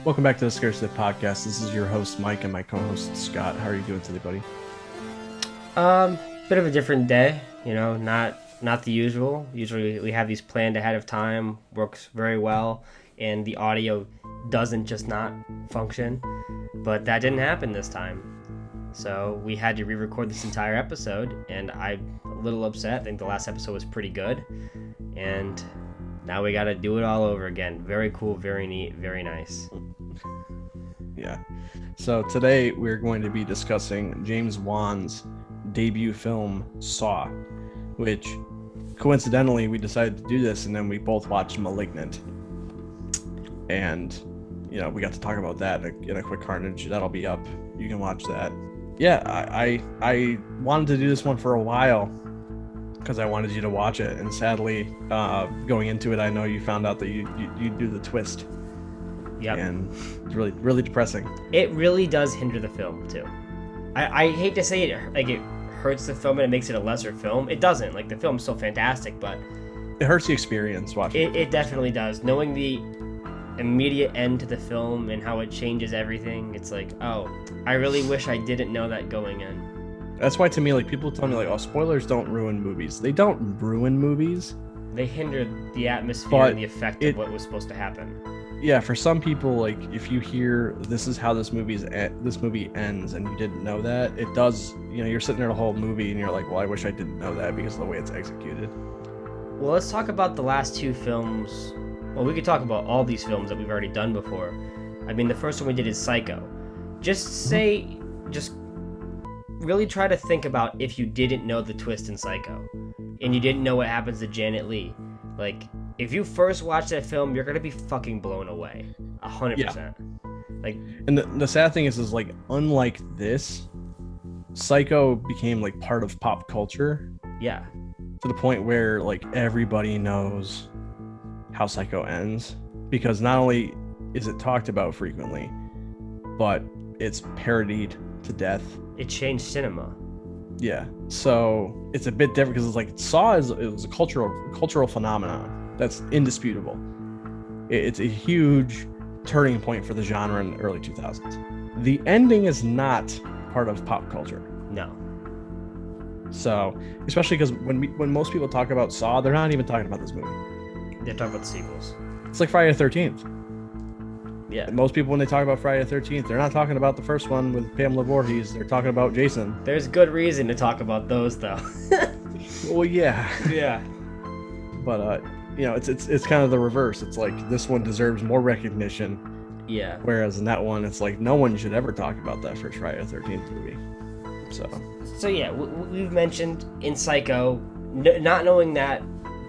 Welcome back to the Scarcity Podcast. This is your host, Mike, and my co-host, Scott. How are you doing today, buddy? Bit of a different day, not the usual. Usually we have these planned ahead of time, works very well, and the audio doesn't just not function, but that didn't happen this time. So we had to re-record this entire episode, and I'm a little upset. I think the last episode was pretty good, and now we gotta do it all over again. Very cool, very neat, very nice. Yeah. So today we're going to be discussing James Wan's debut film, Saw, which coincidentally we decided to do this and then we both watched Malignant. And, we got to talk about that in a quick carnage. That'll be up. You can watch that. Yeah, I wanted to do this one for a while because I wanted you to watch it. And sadly, going into it, I know you found out that you do the twist. Yep. And it's really, really depressing. It really does hinder the film, too. I hate to say it, it hurts the film and it makes it a lesser film. It doesn't. The film's still fantastic, but it hurts the experience watching it definitely does. Knowing the immediate end to the film and how it changes everything, it's I really wish I didn't know that going in. That's why, to me, people tell me, oh, spoilers don't ruin movies. They don't ruin movies. They hinder the atmosphere and the effect of what was supposed to happen. Yeah, for some people, if you hear this is how this movie ends and you didn't know that, it does, you're sitting there the whole movie and you're like, well, I wish I didn't know that because of the way it's executed. Well, let's talk about the last two films. Well, we could talk about all these films that we've already done before. I mean, the first one we did is Psycho. Just really try to think about if you didn't know the twist in Psycho and you didn't know what happens to Janet Leigh. If you first watch that film, you're gonna be fucking blown away, 100%. And the sad thing is unlike this, Psycho became part of pop culture. Yeah. To the point where everybody knows how Psycho ends, because not only is it talked about frequently, but it's parodied to death. It changed cinema. Yeah, so it's a bit different because it's Saw is a cultural phenomenon that's indisputable. It's a huge turning point for the genre in the early 2000s. The ending is not part of pop culture. No. So, especially because when most people talk about Saw, they're not even talking about this movie. They're talking about the sequels. It's like Friday the 13th. Yeah. Most people, when they talk about Friday the 13th, they're not talking about the first one with Pamela Voorhees. They're talking about Jason. There's good reason to talk about those, though. Well, yeah. Yeah. But, it's kind of the reverse. It's this one deserves more recognition. Yeah. Whereas in that one, it's no one should ever talk about that first Friday the 13th movie. So yeah, we've mentioned in Psycho, not knowing that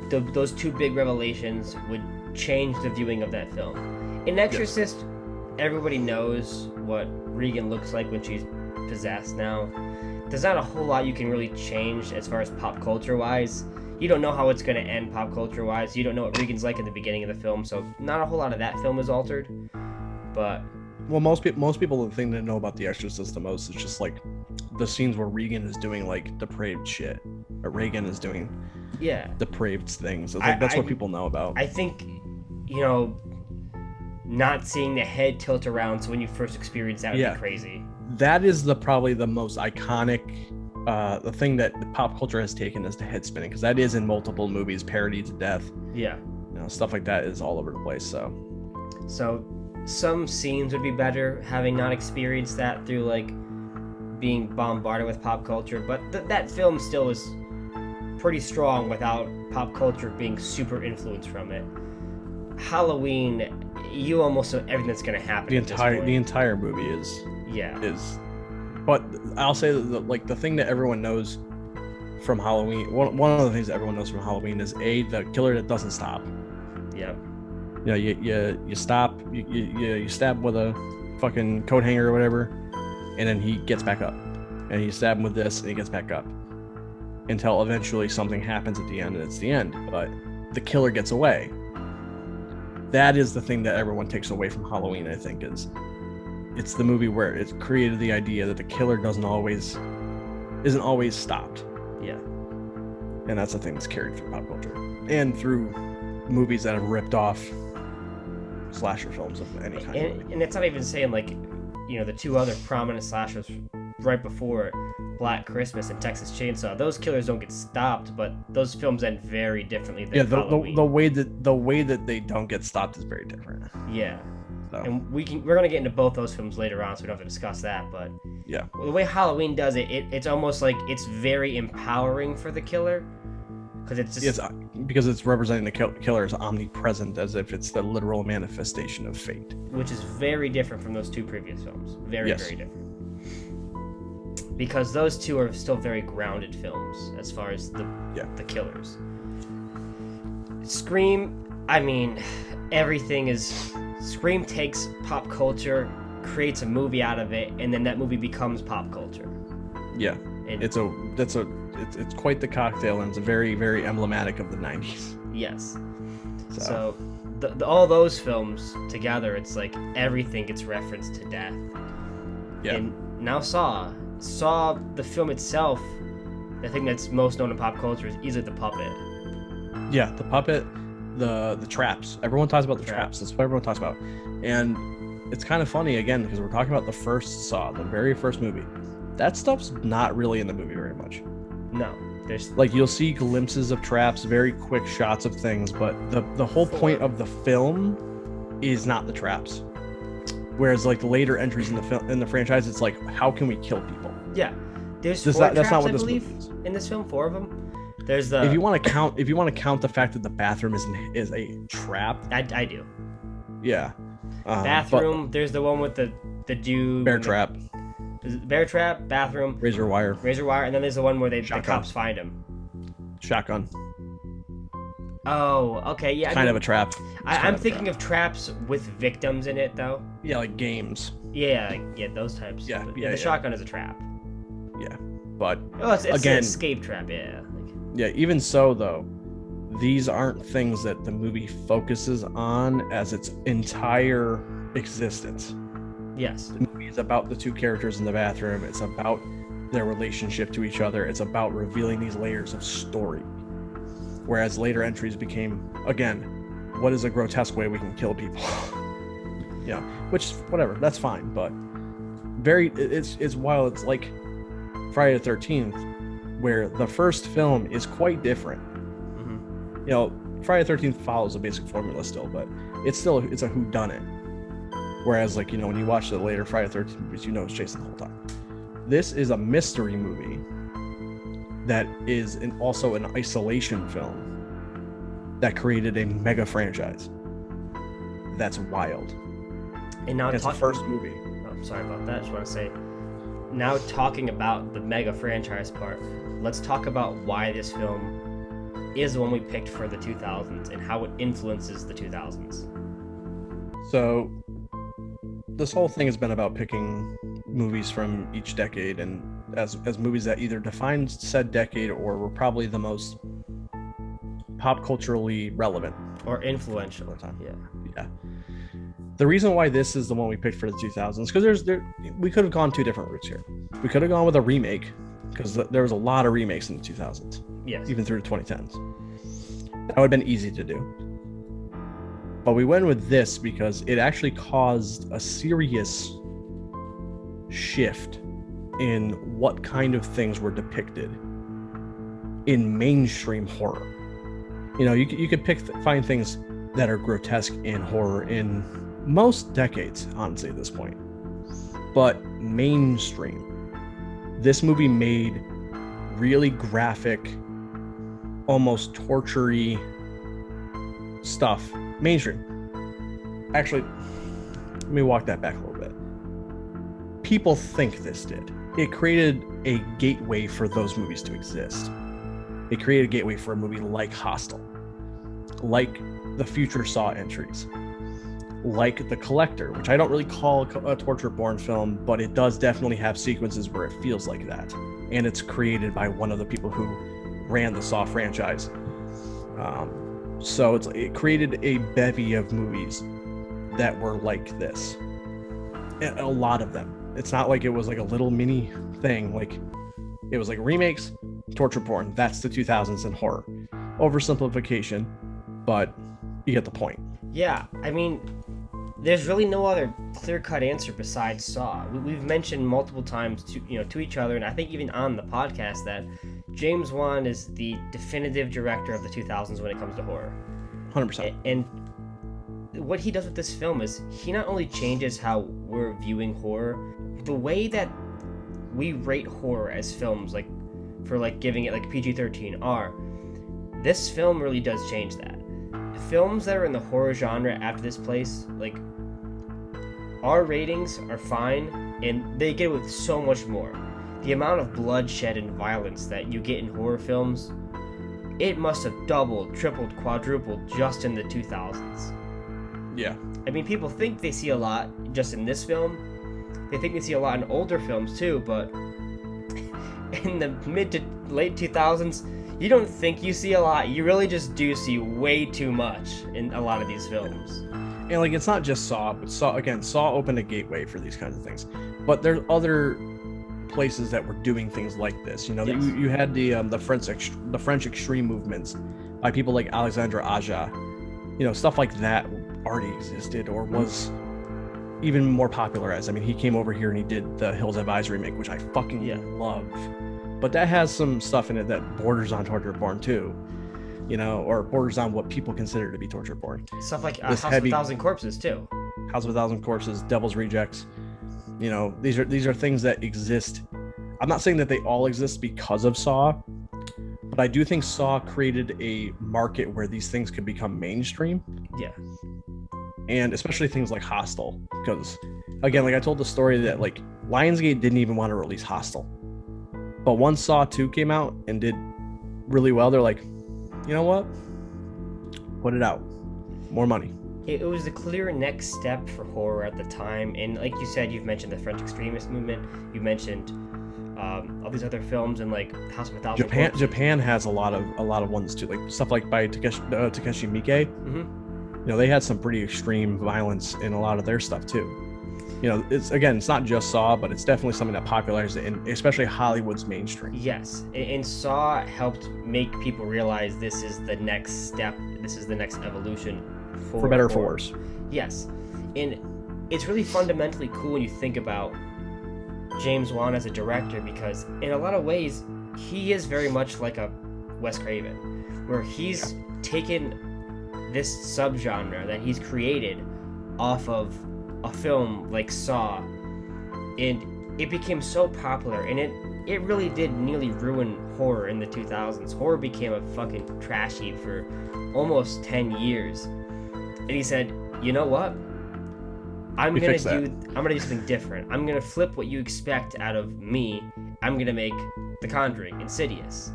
those two big revelations would change the viewing of that film. In Exorcist, everybody knows what Regan looks like when she's possessed now. There's not a whole lot you can really change as far as pop culture wise. You don't know how it's going to end pop culture wise. You don't know what Regan's like at the beginning of the film, so not a whole lot of that film is altered. But well, most people, the thing they know about The Exorcist the most is just the scenes where Regan is doing depraved shit, or Regan is doing depraved things. It's that's what people know about. I think not seeing the head tilt around, so when you first experience that would be crazy. That is probably the most iconic the thing that the pop culture has taken is the head spinning, because that is in multiple movies, parodied to death. Yeah. Stuff like that is all over the place. So some scenes would be better having not experienced that through being bombarded with pop culture, but that film still is pretty strong without pop culture being super influenced from it. Halloween, you almost know everything that's going to happen. The entire movie is. But I'll say that the thing that everyone knows from Halloween, one of the things that everyone knows from Halloween is the killer that doesn't stop. Yep. You stop, you stab with a fucking coat hanger or whatever, and then he gets back up, and you stab him with this, and he gets back up, until eventually something happens at the end, and it's the end. But the killer gets away. That is the thing that everyone takes away from Halloween, I think, is it's the movie where it's created the idea that the killer isn't always stopped. Yeah. And that's the thing that's carried through pop culture and through movies that have ripped off slasher films of any kind. And it's not even saying like, the two other prominent slashers right before it, Black Christmas and Texas Chainsaw. Those killers don't get stopped, but those films end very differently than Halloween. the way that they don't get stopped is very different. Yeah. So. And we're gonna get into both those films later on, so we don't have to discuss that. But yeah, the way Halloween does it, it's almost like it's very empowering for the killer, because it's representing the killer as omnipresent, as if it's the literal manifestation of fate, which is very different from those two previous films. Very different. Because those two are still very grounded films as far as the killers. Scream, I mean, everything is. Scream takes pop culture, creates a movie out of it, and then that movie becomes pop culture. Yeah, it's quite the cocktail, and it's very, very emblematic of the 90s. Yes. So all those films together, it's like everything gets referenced to death. Yeah. And now Saw, the film itself, the thing that's most known in pop culture is easily the puppet. Yeah, the puppet. The traps. Everyone talks about the traps. That's what everyone talks about. And it's kind of funny, again, because we're talking about the first Saw, the very first movie. That stuff's not really in the movie very much. No. There's like, you'll see glimpses of traps, very quick shots of things, but the whole point of the film is not the traps. Whereas like the later entries in the franchise, it's like, how can we kill people? Yeah. There's four traps, that's not what I this believe, movie is. in this film, 4 of them. There's the. If you want to count the fact that the bathroom is a trap. I do. Yeah. Bathroom. There's the one with the dude. Bear trap. Bear trap. Bathroom. Razor wire. And then there's the one where the cops find him. Shotgun. Oh, okay, yeah. Kind of a trap. I'm thinking of traps with victims in it, though. Yeah, like games. Yeah, those types. Yeah, the shotgun is a trap. Yeah, but it's again, an escape trap. Yeah. Yeah, even so, though, these aren't things that the movie focuses on as its entire existence. Yes. The movie is about the two characters in the bathroom. It's about their relationship to each other. It's about revealing these layers of story. Whereas later entries became, again, what is a grotesque way we can kill people? Which, whatever, that's fine, but it's while it's like Friday the 13th, where the first film is quite different. Mm-hmm. Friday the 13th follows a basic formula still, but it's a whodunit. Whereas, like, when you watch the later Friday the 13th movies, it's Jason the whole time. This is a mystery movie that is also an isolation film that created a mega franchise. That's wild. And now it's the first movie. Oh, sorry about that. I just want to say, now talking about the mega franchise part, let's talk about why this film is the one we picked for the 2000s and how it influences the 2000s. So, this whole thing has been about picking movies from each decade, and as movies that either defined said decade or were probably the most pop culturally relevant or influential at the time. Yeah. The reason why this is the one we picked for the 2000s, because we could have gone 2 different routes here. We could have gone with a remake, because there was a lot of remakes in the 2000s. Yes. Even through the 2010s. That would have been easy to do. But we went with this because it actually caused a serious shift in what kind of things were depicted in mainstream horror. You could find things that are grotesque in horror in most decades, honestly, at this point. But mainstream, this movie made really graphic, almost torture-y stuff mainstream. Actually, let me walk that back a little bit. People think this did. It created a gateway for those movies to exist. It created a gateway for a movie like Hostel, like the future Saw entries, like The Collector, which I don't really call a torture-porn film, but it does definitely have sequences where it feels like that. And it's created by one of the people who ran the Saw franchise. So it created a bevy of movies that were like this. And a lot of them. It's not like it was like a little mini thing. Like, it was like remakes, torture porn. That's the 2000s in horror. Oversimplification, but you get the point. Yeah, I mean, there's really no other clear-cut answer besides Saw. We've mentioned multiple times to each other, and I think even on the podcast, that James Wan is the definitive director of the 2000s when it comes to horror. 100%. And what he does with this film is he not only changes how we're viewing horror, the way that we rate horror as films, like for like giving it like PG-13 R, this film really does change that. Films that are in the horror genre after this place, like, R ratings are fine, and they get with so much more. The amount of bloodshed and violence that you get in horror films, it must have doubled, tripled, quadrupled just in the 2000s. Yeah. I mean, people think they see a lot just in this film. They think they see a lot in older films too, but in the mid to late 2000s, you don't think you see a lot. You really just do see way too much in a lot of these films. And like, it's not just Saw, but Saw opened a gateway for these kinds of things. But there's other places that were doing things like this. You know, Yes. you had the French extreme movements by people like Alexandre Aja. You know, stuff like that already existed or was even more popularized. I mean, he came over here and he did the Hills Have Eyes remake, which I fucking love. But that has some stuff in it that borders on torture porn too, you know, or borders on what people consider to be torture porn. Stuff like House of a Thousand Corpses too. House of a Thousand Corpses, Devil's Rejects. You know, these are things that exist. I'm not saying that they all exist because of Saw, but I do think Saw created a market where these things could become mainstream. Yeah. And especially things like Hostel, because again, like I told the story that like Lionsgate didn't even want to release Hostel. But once Saw 2 came out and did really well, they're like, you know what? Put it out. More money. It was the clear next step for horror at the time. And like you said, you've mentioned the French extremist movement. You mentioned all these other films and like House of a Thousand Corpses. Japan has a lot of ones too, like stuff like by Takeshi Miike. Mm-hmm. You know, they had some pretty extreme violence in a lot of their stuff too. You know, it's not just Saw, but it's definitely something that popularized it, and especially Hollywood's mainstream. Yes, and Saw helped make people realize this is the next step, this is the next evolution for better or for worse. Yes, and it's really fundamentally cool when you think about James Wan as a director, because in a lot of ways, he is very much like a Wes Craven, where he's taken this subgenre that he's created off of a film like Saw, and it became so popular, and it really did nearly ruin horror in the 2000s. Horror became a fucking trash heap for almost 10 years, and he said, you know what, I'm gonna do something different. I'm gonna flip what you expect out of me. I'm gonna make The Conjuring, Insidious,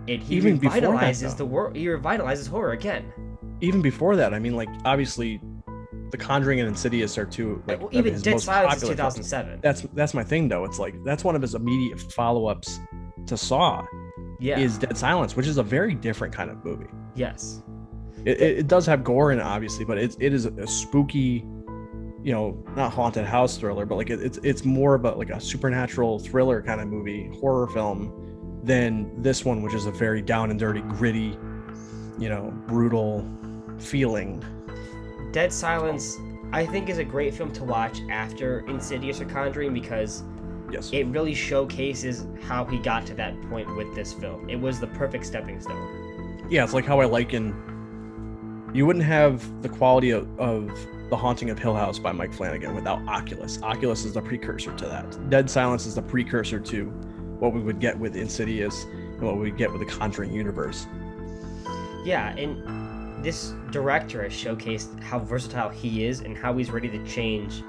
and he revitalizes the world. He revitalizes horror again. Even before that, I mean, like, obviously The Conjuring and Insidious are two, like, even Dead Silence is 2007. That's my thing though. It's like that's one of his immediate follow-ups to Saw. Yeah. Is Dead Silence, which is a very different kind of movie. Yes. It does have gore in it, obviously, but it is a spooky, you know, not haunted house thriller, but like it's more about like a supernatural thriller kind of movie, horror film, than this one, which is a very down and dirty, gritty, you know, brutal feeling. Dead Silence, I think, is a great film to watch after Insidious or Conjuring, because it really showcases how he got to that point with this film. It was the perfect stepping stone. Yeah, it's like how I liken, you wouldn't have the quality of The Haunting of Hill House by Mike Flanagan without Oculus. Oculus is the precursor to that. Dead Silence is the precursor to what we would get with Insidious and what we would get with the Conjuring universe. Yeah, and this director has showcased how versatile he is and how he's ready to change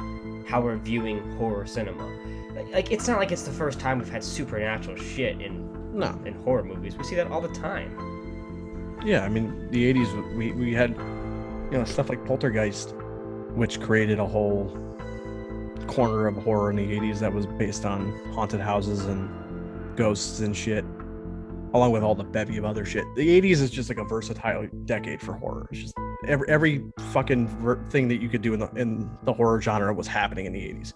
how we're viewing horror cinema. Like, it's not like it's the first time we've had supernatural shit in horror movies. We see that all the time. Yeah, I mean, the 80s, we had, you know, stuff like Poltergeist, which created a whole corner of horror in the 80s that was based on haunted houses and ghosts and shit, along with all the bevy of other shit. The 80s is just like a versatile decade for horror. It's just every fucking thing that you could do in the horror genre was happening in the 80s.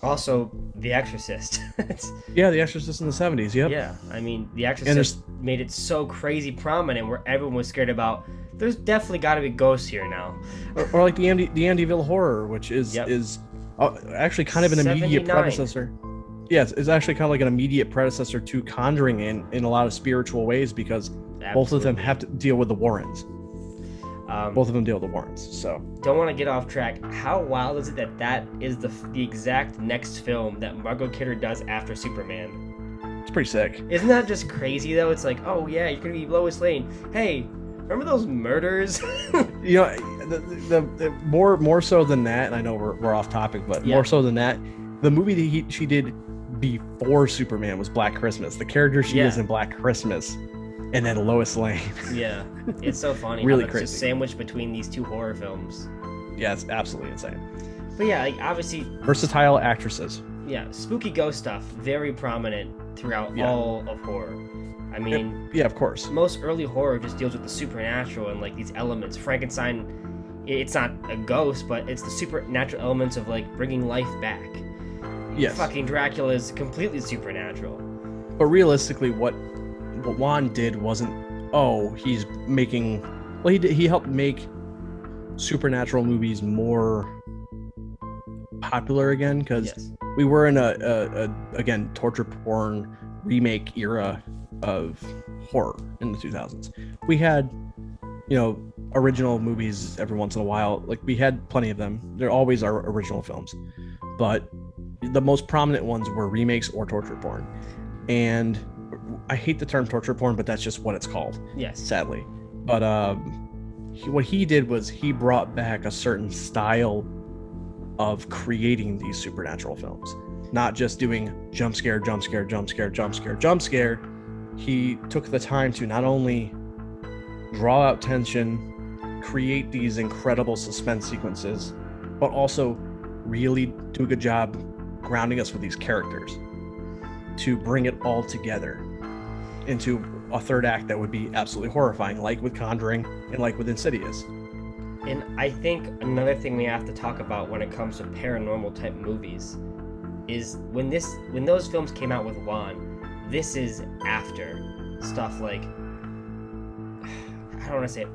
Also, The Exorcist. Yeah, The Exorcist in the 70s, yep. Yeah, I mean, The Exorcist made it so crazy prominent where everyone was scared about there's definitely got to be ghosts here now. Or like the Amityville Horror, which is actually kind of an immediate 79. predecessor. Yes, it's actually kind of like an immediate predecessor to Conjuring in a lot of spiritual ways, because both of them have to deal with the Warrens. Both of them deal with the Warrens. So don't want to get off track. How wild is it that is the exact next film that Margot Kidder does after Superman? It's pretty sick. Isn't that just crazy though? It's like, oh yeah, you're gonna be Lois Lane. Hey, remember those murders? You know, the more so than that, and I know we're off topic, but more so than that, the movie that she did before Superman was Black Christmas. The character she is in Black Christmas, and then Lois Lane. Yeah, it's so funny. Really how it's crazy. just sandwiched between these two horror films. Yeah, it's absolutely insane. But yeah, like, obviously Versatile actresses. Yeah, spooky ghost stuff very prominent throughout all of horror. I mean, yeah, of course. Most early horror just deals with the supernatural and like these elements. Frankenstein, it's not a ghost, but it's the supernatural elements of like bringing life back. Yes. Fucking Dracula is completely supernatural. But realistically, what Wan did wasn't, he's making, well, he helped make supernatural movies more popular again, because we were in a again torture porn remake era of horror in the 2000s. We had, original movies every once in a while. Like, we had plenty of them. There always are original films, but the most prominent ones were remakes or torture porn. And I hate the term torture porn, but that's just what it's called. Yes. Sadly. But what he did was he brought back a certain style of creating these supernatural films. Not just doing jump scare, jump scare, jump scare, jump scare, jump scare. He took the time to not only draw out tension, create these incredible suspense sequences, but also really do a good job grounding us with these characters to bring it all together into a third act that would be absolutely horrifying, like with Conjuring and like with Insidious. And I think another thing we have to talk about when it comes to paranormal type movies is when those films came out with Wan, this is after stuff like, I don't want to say it.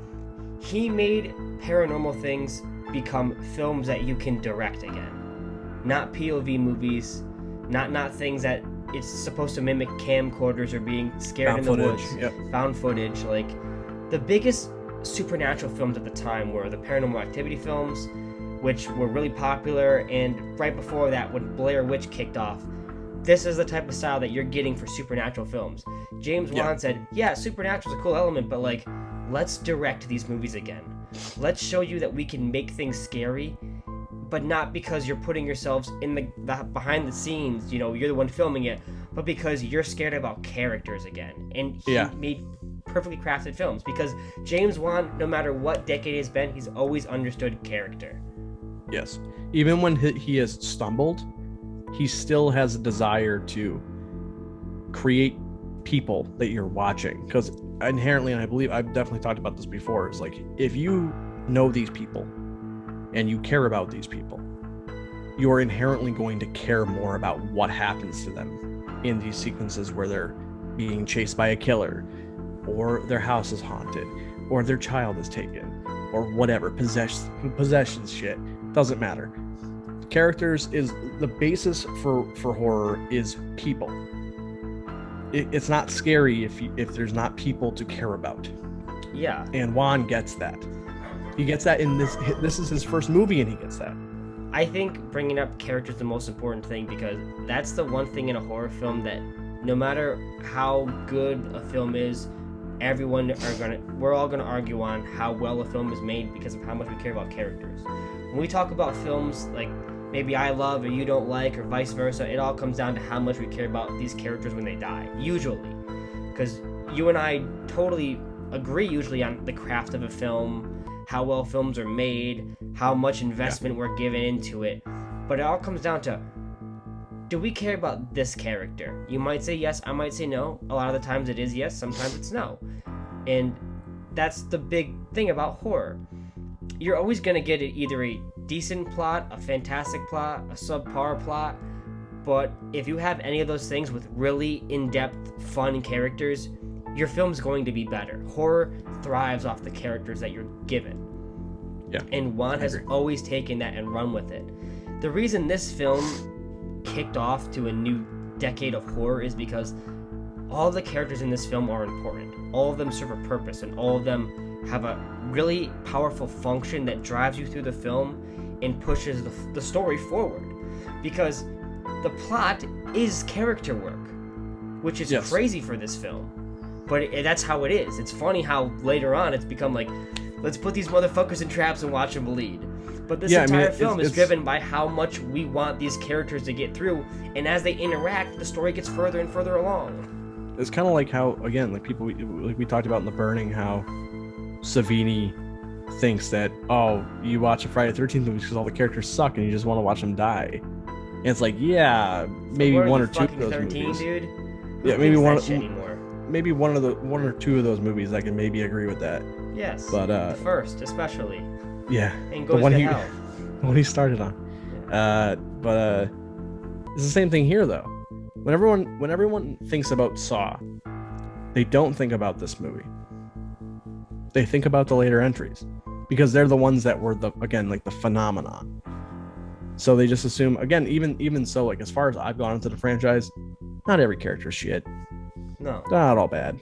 He made paranormal things become films that you can direct again. Not POV movies, not things that it's supposed to mimic camcorders or being scared in the woods. Found footage. Like, the biggest supernatural films at the time were the Paranormal Activity films, which were really popular, and right before that, when Blair Witch kicked off, this is the type of style that you're getting for supernatural films. James Wan said, supernatural's a cool element, but like, let's direct these movies again. Let's show you that we can make things scary, but not because you're putting yourselves in the behind the scenes, you're the one filming it, but because you're scared about characters again. And he made perfectly crafted films, because James Wan, no matter what decade it's been, he's always understood character. Yes. Even when he has stumbled, he still has a desire to create people that you're watching, because inherently, and I believe I've definitely talked about this before, is like, if you know these people and you care about these people, you are inherently going to care more about what happens to them in these sequences where they're being chased by a killer, or their house is haunted, or their child is taken, or whatever, possessions shit, doesn't matter. Characters is the basis for horror. Is people. It's not scary if there's not people to care about. Yeah. And Wan gets that. He gets that in this. This is his first movie, and he gets that. I think bringing up characters is the most important thing, because that's the one thing in a horror film that no matter how good a film is, we're all gonna argue on how well a film is made because of how much we care about characters. When we talk about films like maybe I love or you don't like, or vice versa, it all comes down to how much we care about these characters when they die, usually. Because you and I totally agree usually on the craft of a film, how well films are made, how much investment we're given into it. But it all comes down to, do we care about this character? You might say yes, I might say no. A lot of the times it is yes, sometimes it's no. And that's the big thing about horror. You're always going to get either a decent plot, a fantastic plot, a subpar plot, but if you have any of those things with really in-depth, fun characters, your film's going to be better. Horror thrives off the characters that you're given. Yeah. And Wan has always taken that and run with it. The reason this film kicked off to a new decade of horror is because all the characters in this film are important. All of them serve a purpose, and all of them have a really powerful function that drives you through the film and pushes the story forward. Because the plot is character work, which is crazy for this film. But that's how it is. It's funny how later on it's become like, let's put these motherfuckers in traps and watch them bleed. But this entire film is driven by how much we want these characters to get through, and as they interact, the story gets further and further along. It's kind of like how, again, like people, like we talked about in The Burning, how Savini thinks that, oh, you watch a Friday the 13th movie because all the characters suck and you just want to watch them die. And it's like, yeah, maybe one or two of those 13, movies. Dude? Yeah, maybe one or two of those movies I can maybe agree with that. Yes, but the first especially. Yeah, and goes to hell. What he started on. But it's the same thing here, though. When everyone thinks about Saw, they don't think about this movie. They think about the later entries because they're the ones that were the phenomenon. So they just assume, again, even so, like as far as I've gone into the franchise, not every character is shit. No, they're not all bad.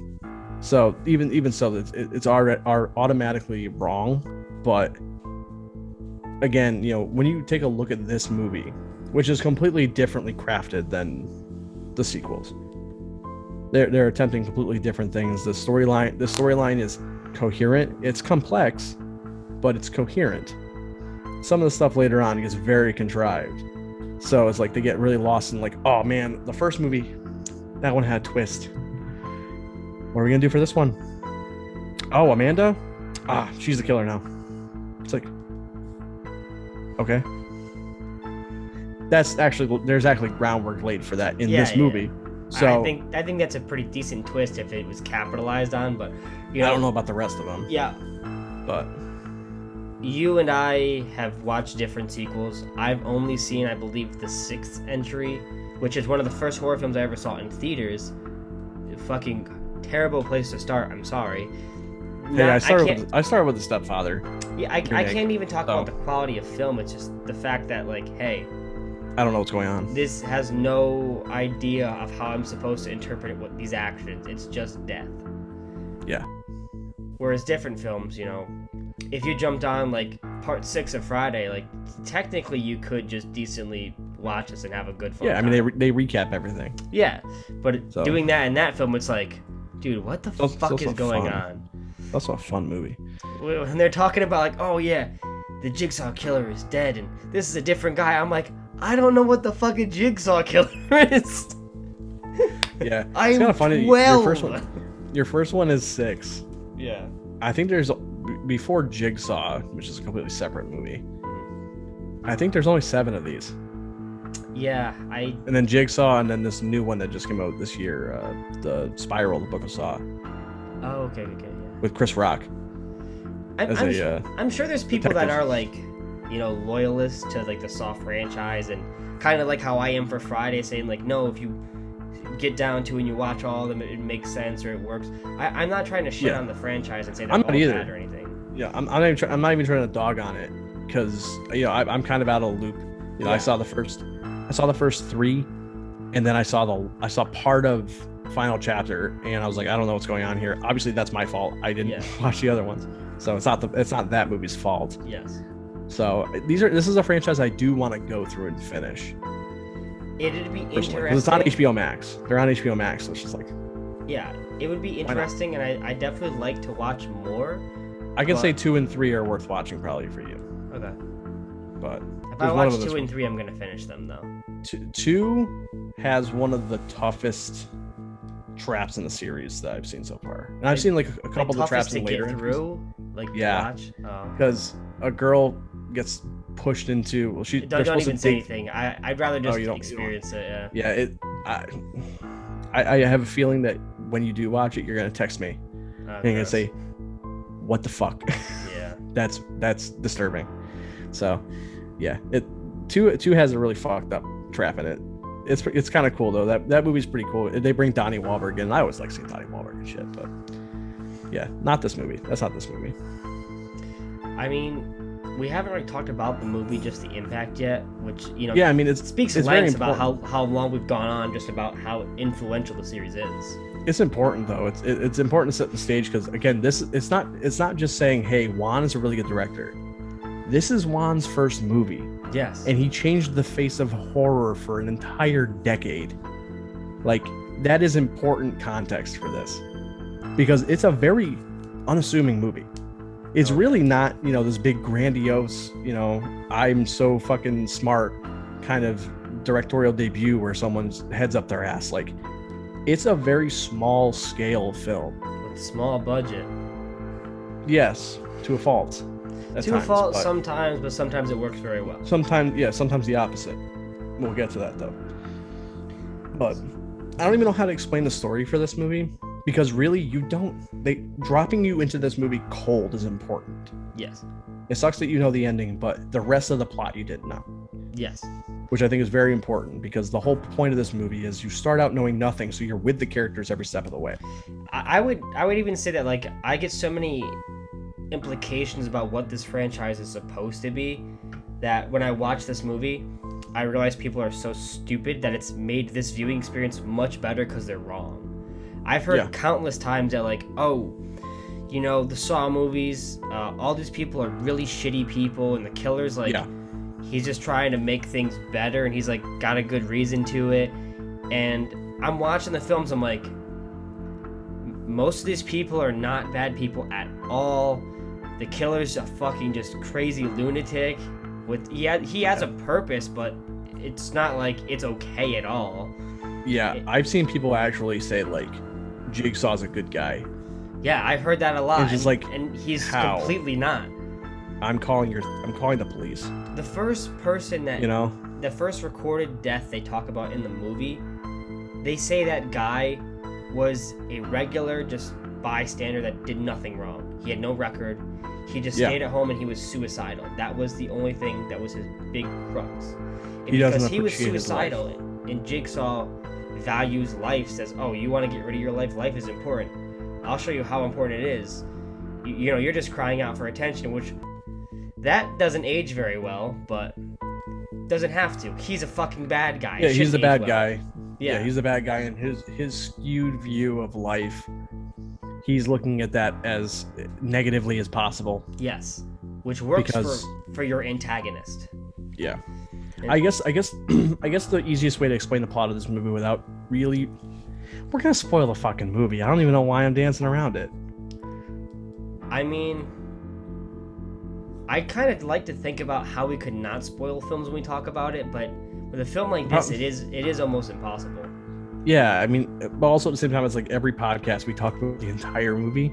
So even so, it's automatically wrong. But again, when you take a look at this movie, which is completely differently crafted than the sequels, they're attempting completely different things. The storyline is coherent. It's complex, but it's coherent. Some of the stuff later on gets very contrived. So it's like they get really lost in like, oh man, the first movie, that one had a twist. What are we gonna do for this one? Oh, Amanda? She's the killer now. It's like, okay. There's actually groundwork laid for that in this movie. So I think that's a pretty decent twist if it was capitalized on, but I don't know about the rest of them. Yeah. But you and I have watched different sequels. I've only seen, I believe, the 6th entry, which is one of the first horror films I ever saw in theaters. Fucking terrible place to start. I'm sorry. Hey, I started with The Stepfather. Yeah, I can't even talk about the quality of film. It's just the fact that, like, hey, I don't know what's going on. This has no idea of how I'm supposed to interpret these actions. It's just death. Yeah. Whereas different films, if you jumped on like part 6 of Friday, like technically you could just decently watch this and have a good fun time. I mean they recap everything. Yeah, but doing that in that film, it's like, dude, what the fuck is going on? That's a fun movie. And they're talking about like, oh yeah, the Jigsaw killer is dead and this is a different guy. I'm like, I don't know what the fucking Jigsaw killer is. Yeah, it's kind of funny. 12. Your first one is 6. Yeah. I think there's, before Jigsaw, which is a completely separate movie, I think there's only 7 of these. Yeah, And then Jigsaw, and then this new one that just came out this year, the Spiral, the Book of Saw. Oh, okay, yeah. With Chris Rock. I'm sure there's people detective. that are like, loyalists to like the Saw franchise, and kind of like how I am for Friday, saying like, no, if you get down to and you watch all of them, it makes sense or it works. I'm not trying to shit on the franchise and say they're all bad or anything. Yeah, I'm not even trying to dog on it because I'm kind of out of the loop. I saw the first 3, and then I saw part of final chapter, and I was like, I don't know what's going on here. Obviously, that's my fault. I didn't watch the other ones, so it's not that movie's fault. Yes. So this is a franchise I do want to go through and finish. It'd be interesting. Because it's on HBO Max. They're on HBO Max, so it's just like. Yeah, it would be interesting, and I definitely like to watch more. I can say 2 and 3 are worth watching probably for you. Okay. But if I watch 2 and 3, I'm gonna finish them though. 2 has one of the toughest traps in the series that I've seen so far, and I've seen like a couple of the traps in later. Watch. Because a girl gets pushed into. Well, don't even say anything. I'd rather just experience it. Yeah. I have a feeling that when you do watch it, you're gonna text me and you're gonna say, "What the fuck?" Yeah. that's disturbing. So, yeah, 2 has a really fucked up trap in it. It's kind of cool though. That movie's pretty cool. They bring Donnie Wahlberg in. I always like seeing Donnie Wahlberg and shit, but Yeah, not this movie. That's not this movie. I mean, we haven't really talked about the movie, just the impact yet, which, Yeah, I mean, it speaks it's lengths very about how long we've gone on, just about how influential the series is. It's important though. It's important to set the stage because again, it's not just saying, hey, Wan is a really good director. This is Wan's first movie. Yes. And he changed the face of horror for an entire decade. Like, that is important context for this. Because it's a very unassuming movie. It's really not, this big grandiose, I'm so fucking smart kind of directorial debut where someone's heads up their ass. Like, it's a very small scale film. With small budget. Yes, to a fault. To a fault sometimes, but sometimes it works very well. Sometimes the opposite. We'll get to that though. But I don't even know how to explain the story for this movie because really dropping you into this movie cold is important. Yes. It sucks that you know the ending, but the rest of the plot you didn't know. Yes. Which I think is very important because the whole point of this movie is you start out knowing nothing, so you're with the characters every step of the way. I would even say that, like, I get so many implications about what this franchise is supposed to be that when I watch this movie, I realize people are so stupid that it's made this viewing experience much better because they're wrong. I've heard countless times that, like, the Saw movies, all these people are really shitty people, and the killer's like, he's just trying to make things better, and he's like got a good reason to it. And I'm watching the films, I'm like, most of these people are not bad people at all. The killer's a fucking just crazy lunatic. He has a purpose, but it's not like it's okay at all. Yeah, I've seen people actually say like Jigsaw's a good guy. Yeah, I've heard that a lot. It's just and he's completely not. I'm calling the police. The first person that the first recorded death they talk about in the movie, they say that guy was a regular just bystander that did nothing wrong. He had no record. He just stayed at home and he was suicidal. That was the only thing that was his big crux. And because he was suicidal and Jigsaw values life, says, oh, you want to get rid of your life? Life is important. I'll show you how important it is. You're just crying out for attention, which that doesn't age very well, but doesn't have to. He's a fucking bad guy. Yeah, he's the bad guy. Yeah, he's the bad guy, and his skewed view of life, he's looking at that as negatively as possible. Yes, which works for your antagonist. Yeah, I guess the easiest way to explain the plot of this movie without really, we're gonna spoil the fucking movie. I don't even know why I'm dancing around it. I mean, I kind of like to think about how we could not spoil films when we talk about it, but with a film like this, it is almost impossible. Yeah, I mean, but also at the same time, it's like every podcast we talk about the entire movie.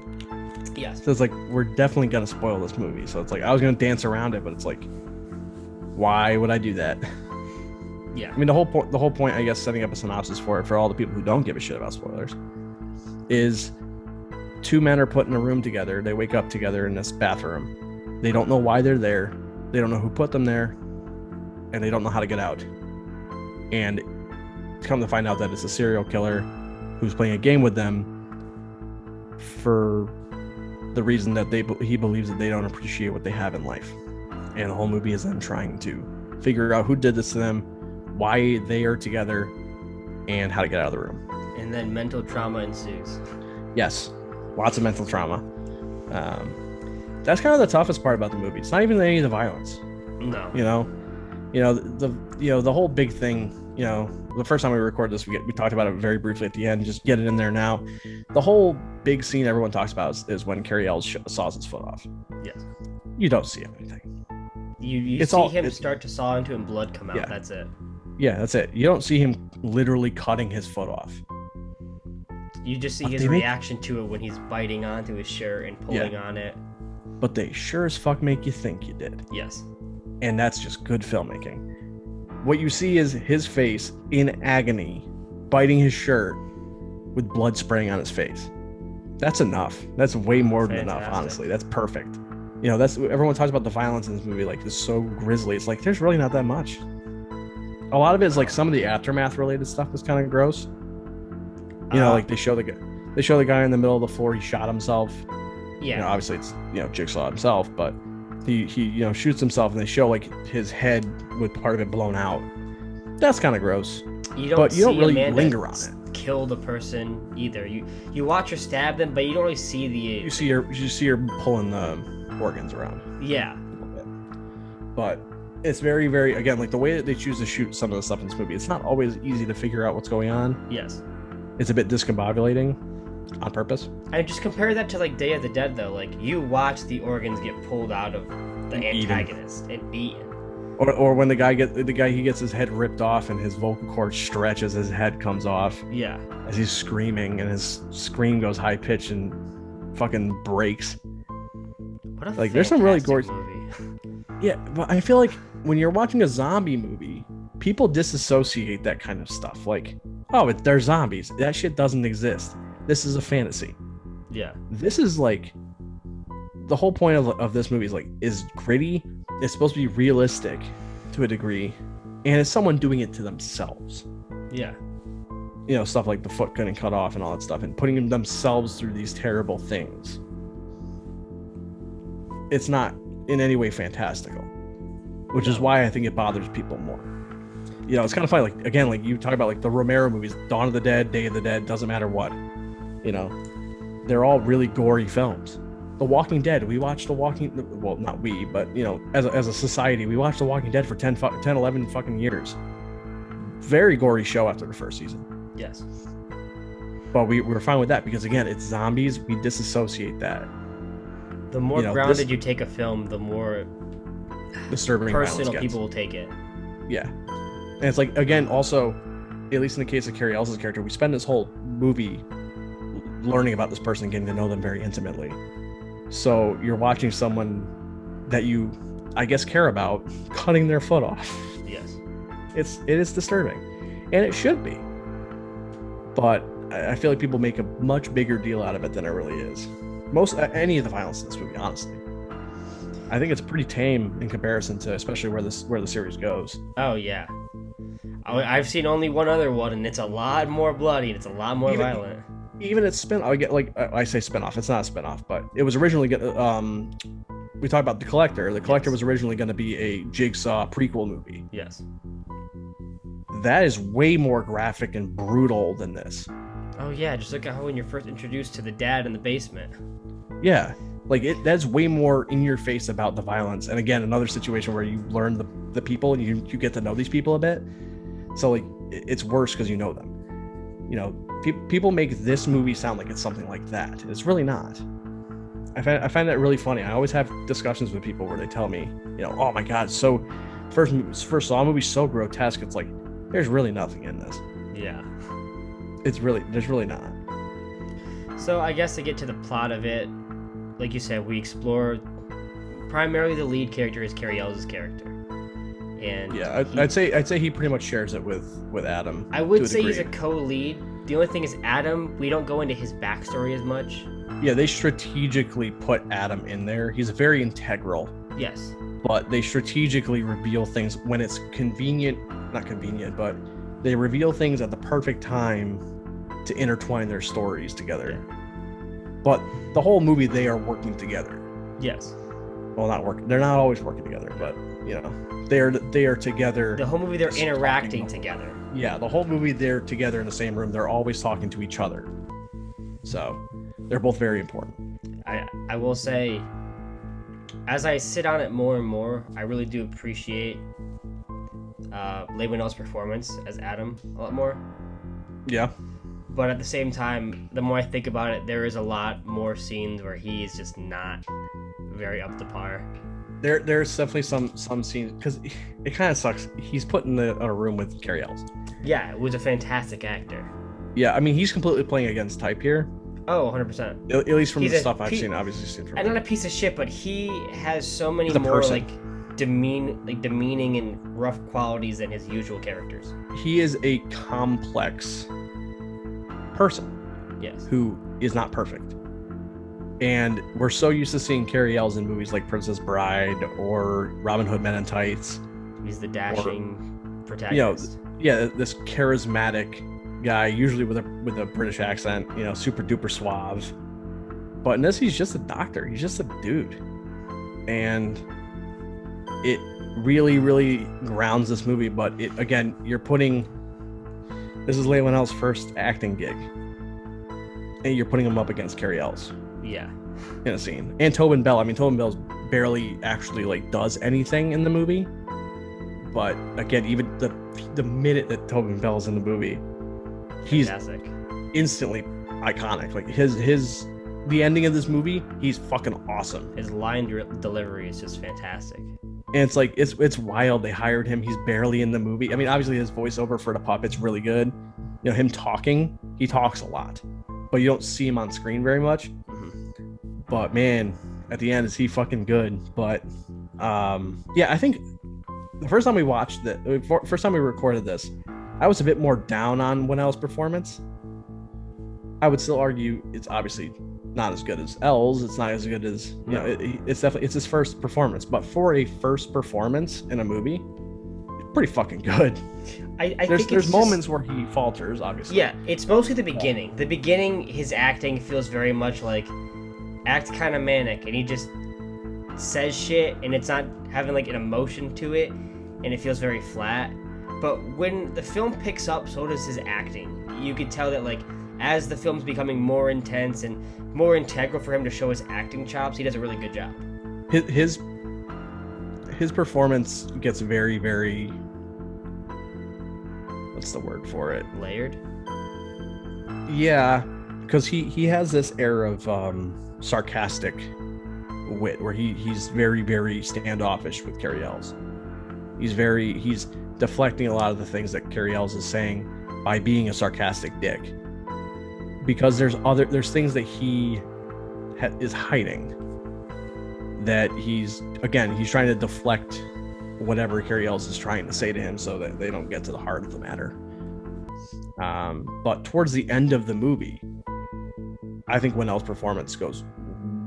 Yes. So it's like we're definitely gonna spoil this movie. So it's like I was gonna dance around it, but it's like, why would I do that? Yeah. I mean, the whole point, I guess, setting up a synopsis for all the people who don't give a shit about spoilers, is two men are put in a room together. They wake up together in this bathroom. They don't know why they're there. They don't know who put them there, and they don't know how to get out. And come to find out that it's a serial killer who's playing a game with them for the reason that he believes that they don't appreciate what they have in life. And the whole movie is them trying to figure out who did this to them, why they are together, and how to get out of the room. And then mental trauma ensues. Yes, lots of mental trauma. That's kind of the toughest part about the movie. It's not even any of the violence. No. The whole big thing. The first time we recorded this, we talked about it very briefly at the end. Just get it in there now. The whole big scene everyone talks about is when Carrie Ells saws his foot off. Yes. You don't see anything. You see him start to saw into and blood come out. Yeah. That's it. Yeah, that's it. You don't see him literally cutting his foot off. You just see his reaction to it when he's biting onto his shirt and pulling on it. But they sure as fuck make you think you did. Yes. And that's just good filmmaking. What you see is his face in agony, biting his shirt with blood spraying on his face. That's enough. That's way more than enough, honestly. That's perfect. That's everyone talks about the violence in this movie, like it's so grisly. It's like there's really not that much. A lot of it is like some of the aftermath related stuff is kind of gross. Like they show the They show the guy in the middle of the floor. He shot himself. Yeah. Obviously it's Jigsaw himself, but he shoots himself, and they show like his head with part of it blown out. That's kind of gross. You don't really Amanda linger on it. Kill the person either. You watch her stab them, but you don't really see the. You see her pulling the organs around. Yeah. A little bit. But it's very, very, again, like the way that they choose to shoot some of the stuff in this movie. It's not always easy to figure out what's going on. Yes. It's a bit discombobulating on purpose. I just compare that to like Day of the Dead though. Like you watch the organs get pulled out of the antagonist and eaten. Or when the guy gets his head ripped off and his vocal cord stretches, his head comes off. Yeah. As he's screaming, and his scream goes high pitched and fucking breaks. What a like there's some really gory movie. Yeah, but I feel like when you're watching a zombie movie, people disassociate that kind of stuff. Like, oh, they're zombies. That shit doesn't exist. This is a fantasy. Yeah. This is like the whole point of this movie is gritty. It's supposed to be realistic to a degree, and it's someone doing it to themselves. Yeah. Stuff like the foot getting cut off and all that stuff, and putting themselves through these terrible things. It's not in any way fantastical, which is why I think it bothers people more. It's kind of funny. Like, again, like you talk about like the Romero movies, Dawn of the Dead, Day of the Dead, doesn't matter what. They're all really gory films. The Walking Dead, we watched well, not we, but as a society, we watched The Walking Dead for 10, 11 fucking years. Very gory show after the first season. Yes. But we were fine with that because, again, it's zombies. We disassociate that. The more grounded you take a film, the more disturbing personal people will take it. Yeah. And it's like, again, also, at least in the case of Carrie Ellis's character, we spend this whole movie learning about this person, getting to know them very intimately. So you're watching someone that you, I guess, care about cutting their foot off. Yes. It is disturbing, and it should be. But I feel like people make a much bigger deal out of it than it really is. Any of the violence in this movie, honestly. I think it's pretty tame in comparison to, especially where the series goes. Oh yeah. I've seen only one other one, and it's a lot more bloody and it's a lot more violent. Even its I say spin-off. It's not a spin-off, but it was originally we talked about The Collector. The Collector was originally going to be a Jigsaw prequel movie. Yes. That is way more graphic and brutal than this. Oh yeah, just look at how when you're first introduced to the dad in the basement. Yeah, like that's way more in your face about the violence. And again, another situation where you learn the people and you get to know these people a bit. So like it's worse because you know them. People make this movie sound like it's something like that. It's really not. I find that really funny. I always have discussions with people where they tell me, oh my god, so first Saw movie so grotesque. It's like there's really nothing in this. Yeah. There's really not. So I guess to get to the plot of it, like you said, we explore primarily the lead character is Carrie Ells' character. And yeah, I'd say he pretty much shares it with Adam. I would say he's a co-lead. The only thing is Adam, we don't go into his backstory as much. Yeah, they strategically put Adam in there. He's very integral. Yes. But they strategically reveal things when it's convenient, not convenient, but they reveal things at the perfect time to intertwine their stories together. Yeah. But the whole movie, they are working together. Yes. Well, not working. They're not always working together, but they are together. The whole movie, they're interacting together. Yeah, the whole movie, they're together in the same room. They're always talking to each other. So they're both very important. I will say, as I sit on it more and more, I really do appreciate Leigh Whannell's performance as Adam a lot more. Yeah. But at the same time, the more I think about it, there is a lot more scenes where he's just not very up to par. There's definitely some scenes, because it kind of sucks. He's put in a room with Carrie Ells. Yeah, it was a fantastic actor. Yeah, I mean, he's completely playing against type here. Oh, 100%. At least from the stuff I've seen, obviously seen from him. And not a piece of shit, but he has so many more demeaning and rough qualities than his usual characters. He is a complex person. Yes. Who is not perfect. And we're so used to seeing Carrie Ells in movies like Princess Bride or Robin Hood Men in Tights. He's the dashing protagonist. This charismatic guy, usually with a British accent, super duper suave. But in this, he's just a doctor. He's just a dude, and it really, really grounds this movie. But this is Leigh Whannell's first acting gig, and you're putting him up against Carrie Ells. Yeah. In a scene, and Tobin Bell. I mean, Tobin Bell's barely actually does anything in the movie. But again, even the minute that Tobin Bell's in the movie, he's fantastic. Instantly iconic. Like the ending of this movie, he's fucking awesome. His line delivery is just fantastic. And it's wild. They hired him. He's barely in the movie. I mean, obviously his voiceover for the puppet's really good. Him talking, he talks a lot, but you don't see him on screen very much. Mm-hmm. But man, at the end, is he fucking good? But I think the first time we recorded this, I was a bit more down on Whannell's performance. I would still argue it's obviously not as good as Ells. It's not as good as it's his first performance. But for a first performance in a movie, it's pretty fucking good. I think there's moments where he falters, obviously. Yeah, it's mostly the beginning. The beginning, his acting feels very much like act kind of manic, and he just says shit, and it's not having an emotion to it, and it feels very flat. But when the film picks up, so does his acting. You could tell that as the film's becoming more intense and more integral for him to show his acting chops, he does a really good job. His performance gets very, very, what's the word for it? Layered? Yeah, because he has this air of sarcastic wit where he's very, very standoffish with Carrie Ells. He's deflecting a lot of the things that Carrie Ells is saying by being a sarcastic dick. Because there's things that he is hiding, that he's trying to deflect whatever Carrie Ells is trying to say to him so that they don't get to the heart of the matter. But towards the end of the movie, I think Whannell's performance goes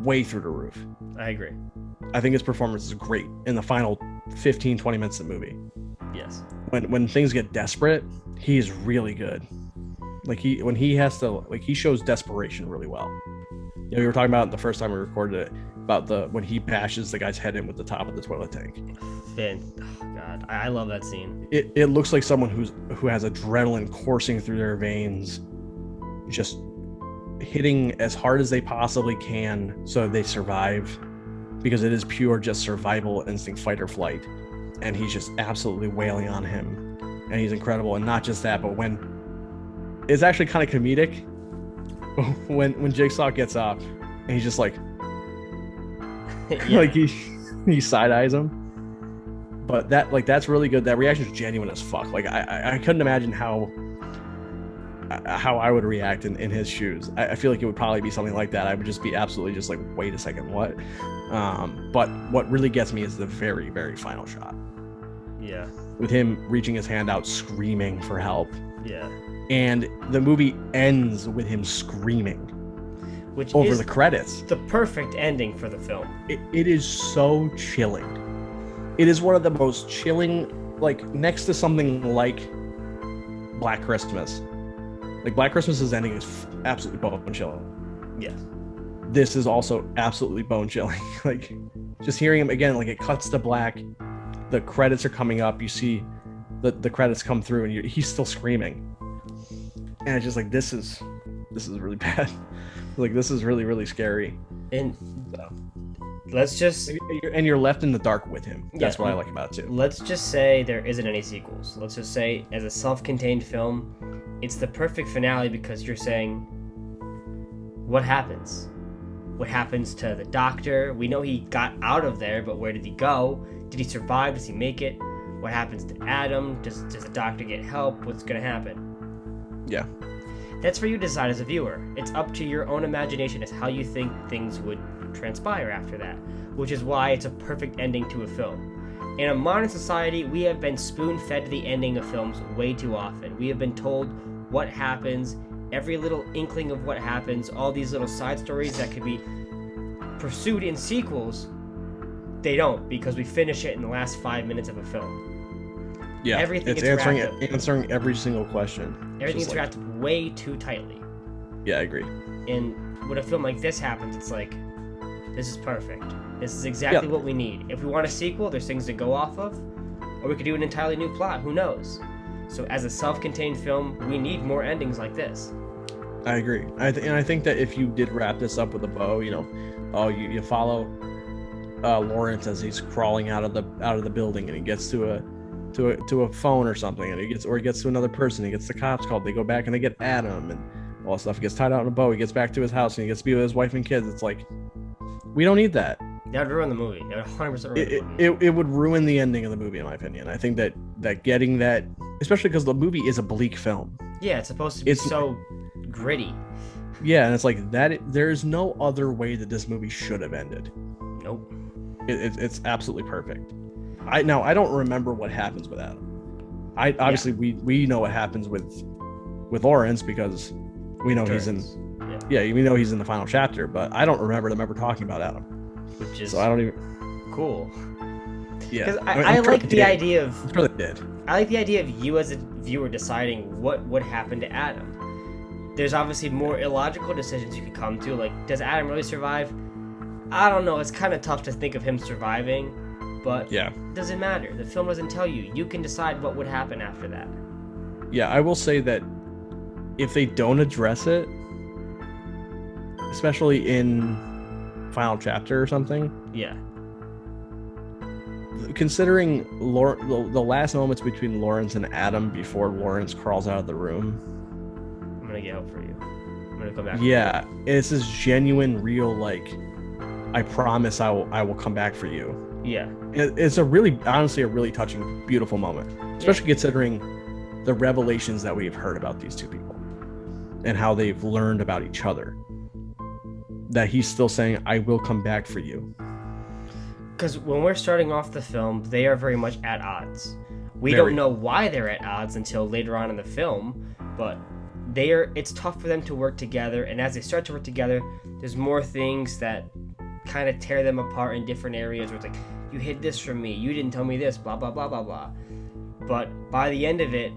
way through the roof. I agree. I think his performance is great in the final 15-20 minutes of the movie. Yes. When things get desperate, he's really good. He shows desperation really well. We were talking about the first time we recorded it about when he bashes the guy's head in with the top of the toilet tank. Oh God, I love that scene. It looks like someone who has adrenaline coursing through their veins, just hitting as hard as they possibly can so they survive, because it is pure just survival instinct, fight or flight, and he's just absolutely wailing on him, and he's incredible. And not just that, but when it's actually kind of comedic when Jigsaw gets up and he's just he side eyes him. But that's really good. That reaction is genuine as fuck. I couldn't imagine how I would react in his shoes. I feel like it would probably be something like that. I would just be absolutely just wait a second, what? But what really gets me is the very, very final shot. Yeah. With him reaching his hand out, screaming for help. Yeah. And the movie ends with him screaming, which over is the credits. The perfect ending for the film. It is so chilling. It is one of the most chilling, next to something like Black Christmas. Black Christmas's ending is absolutely bone chilling. Yeah. This is also absolutely bone chilling. Just hearing him again, it cuts to black. The credits are coming up. You see the credits come through, and he's still screaming. And it's just this is really bad. This is really, really scary. And let's just... And you're left in the dark with him. That's what I like about it too. Let's just say there isn't any sequels. Let's just say, as a self-contained film, it's the perfect finale, because you're saying, what happens? What happens to the doctor? We know he got out of there, but where did he go? Did he survive? Does he make it? What happens to Adam? Does the doctor get help? What's going to happen? Yeah. That's for you to decide as a viewer. It's up to your own imagination as how you think things would transpire after that, which is why it's a perfect ending to a film. In a modern society, we have been spoon-fed the ending of films way too often. We have been told what happens, every little inkling of what happens, all these little side stories that could be pursued in sequels. They don't, because we finish it in the last 5 minutes of a film. Yeah, Everything it's gets wrapped answering every single question. Everything Just gets wrapped up way too tightly. Yeah, I agree. And when a film like this happens, it's like, this is perfect. This is exactly what we need. If we want a sequel, there's things to go off of, or we could do an entirely new plot. Who knows? So as a self-contained film, we need more endings like this. I agree. And I think that if you did wrap this up with a bow, you follow Lawrence as he's crawling out of the building, and he gets to a phone or something, and he gets to another person. He gets the cops called. They go back and they get Adam and all that stuff. He gets tied out in a bow. He gets back to his house and he gets to be with his wife and kids. It's like, we don't need that. That would ruin the movie. That would 100% ruin the movie. It would ruin the ending of the movie, in my opinion. I think that getting that, especially because the movie is a bleak film. Yeah, it's supposed to be so gritty. Yeah, and it's like that. There's no other way that this movie should have ended. Nope. It's absolutely perfect. I don't remember what happens with Adam. Obviously we know what happens with Lawrence because we know he's in. Yeah, we know he's in the final chapter, but I don't remember them ever talking about Adam. Which is so I don't even. Cool. Yeah, because I like the idea of. I'm sure they did. I like the idea of you as a viewer deciding what would happen to Adam. There's obviously more illogical decisions you could come to, like, does Adam really survive? I don't know. It's kind of tough to think of him surviving, but it doesn't matter. The film doesn't tell you. You can decide what would happen after that. Yeah, I will say that if they don't address it, especially in final chapter or something, considering the last moments between Lawrence and Adam before Lawrence crawls out of the room, I'm gonna get help for you. I'm gonna come back. Yeah, it's this genuine, real, like, I promise I will come back for you. Yeah, it's honestly a really touching, beautiful moment, especially considering the revelations that we've heard about these two people and how they've learned about each other. That he's still saying, I will come back for you. Because when we're starting off the film, they are very much at odds. We don't know why they're at odds until later on in the film, but it's tough for them to work together, and as they start to work together, there's more things that kind of tear them apart in different areas where it's like, you hid this from me, you didn't tell me this, blah, blah, blah, blah, blah. But by the end of it,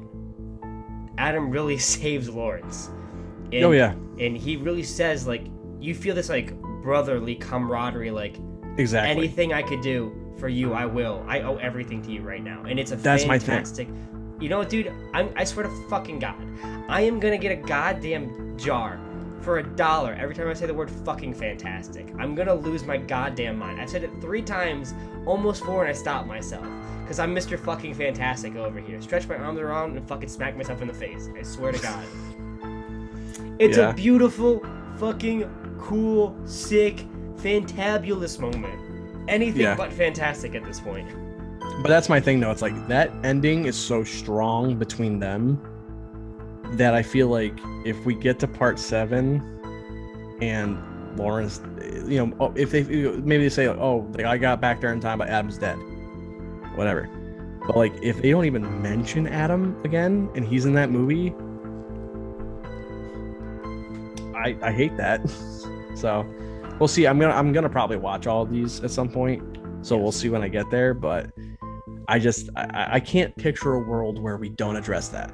Adam really saves Lawrence. And, And he really says, like, you feel this, like, brotherly camaraderie, like, exactly, anything I could do for you, I will. I owe everything to you right now. And it's That's fantastic. My thing. You know what, dude? I swear to fucking God, I am gonna get a goddamn jar for $1 every time I say the word fucking fantastic. I'm gonna lose my goddamn mind. I've said it 3 times, almost 4, and I stopped myself. Because I'm Mr. fucking fantastic over here. Stretch my arms around and fucking smack myself in the face. I swear to God. It's a beautiful, fucking, cool, sick, fantabulous moment. Anything but fantastic at this point. But that's my thing, though. It's like that ending is so strong between them that I feel like if we get to part 7 and Lawrence, if they say, oh, I got back there in time, but Adam's dead, whatever. But like, if they don't even mention Adam again and he's in that movie, I hate that. So we'll see. I'm gonna probably watch all of these at some point. So we'll see when I get there. But I can't picture a world where we don't address that.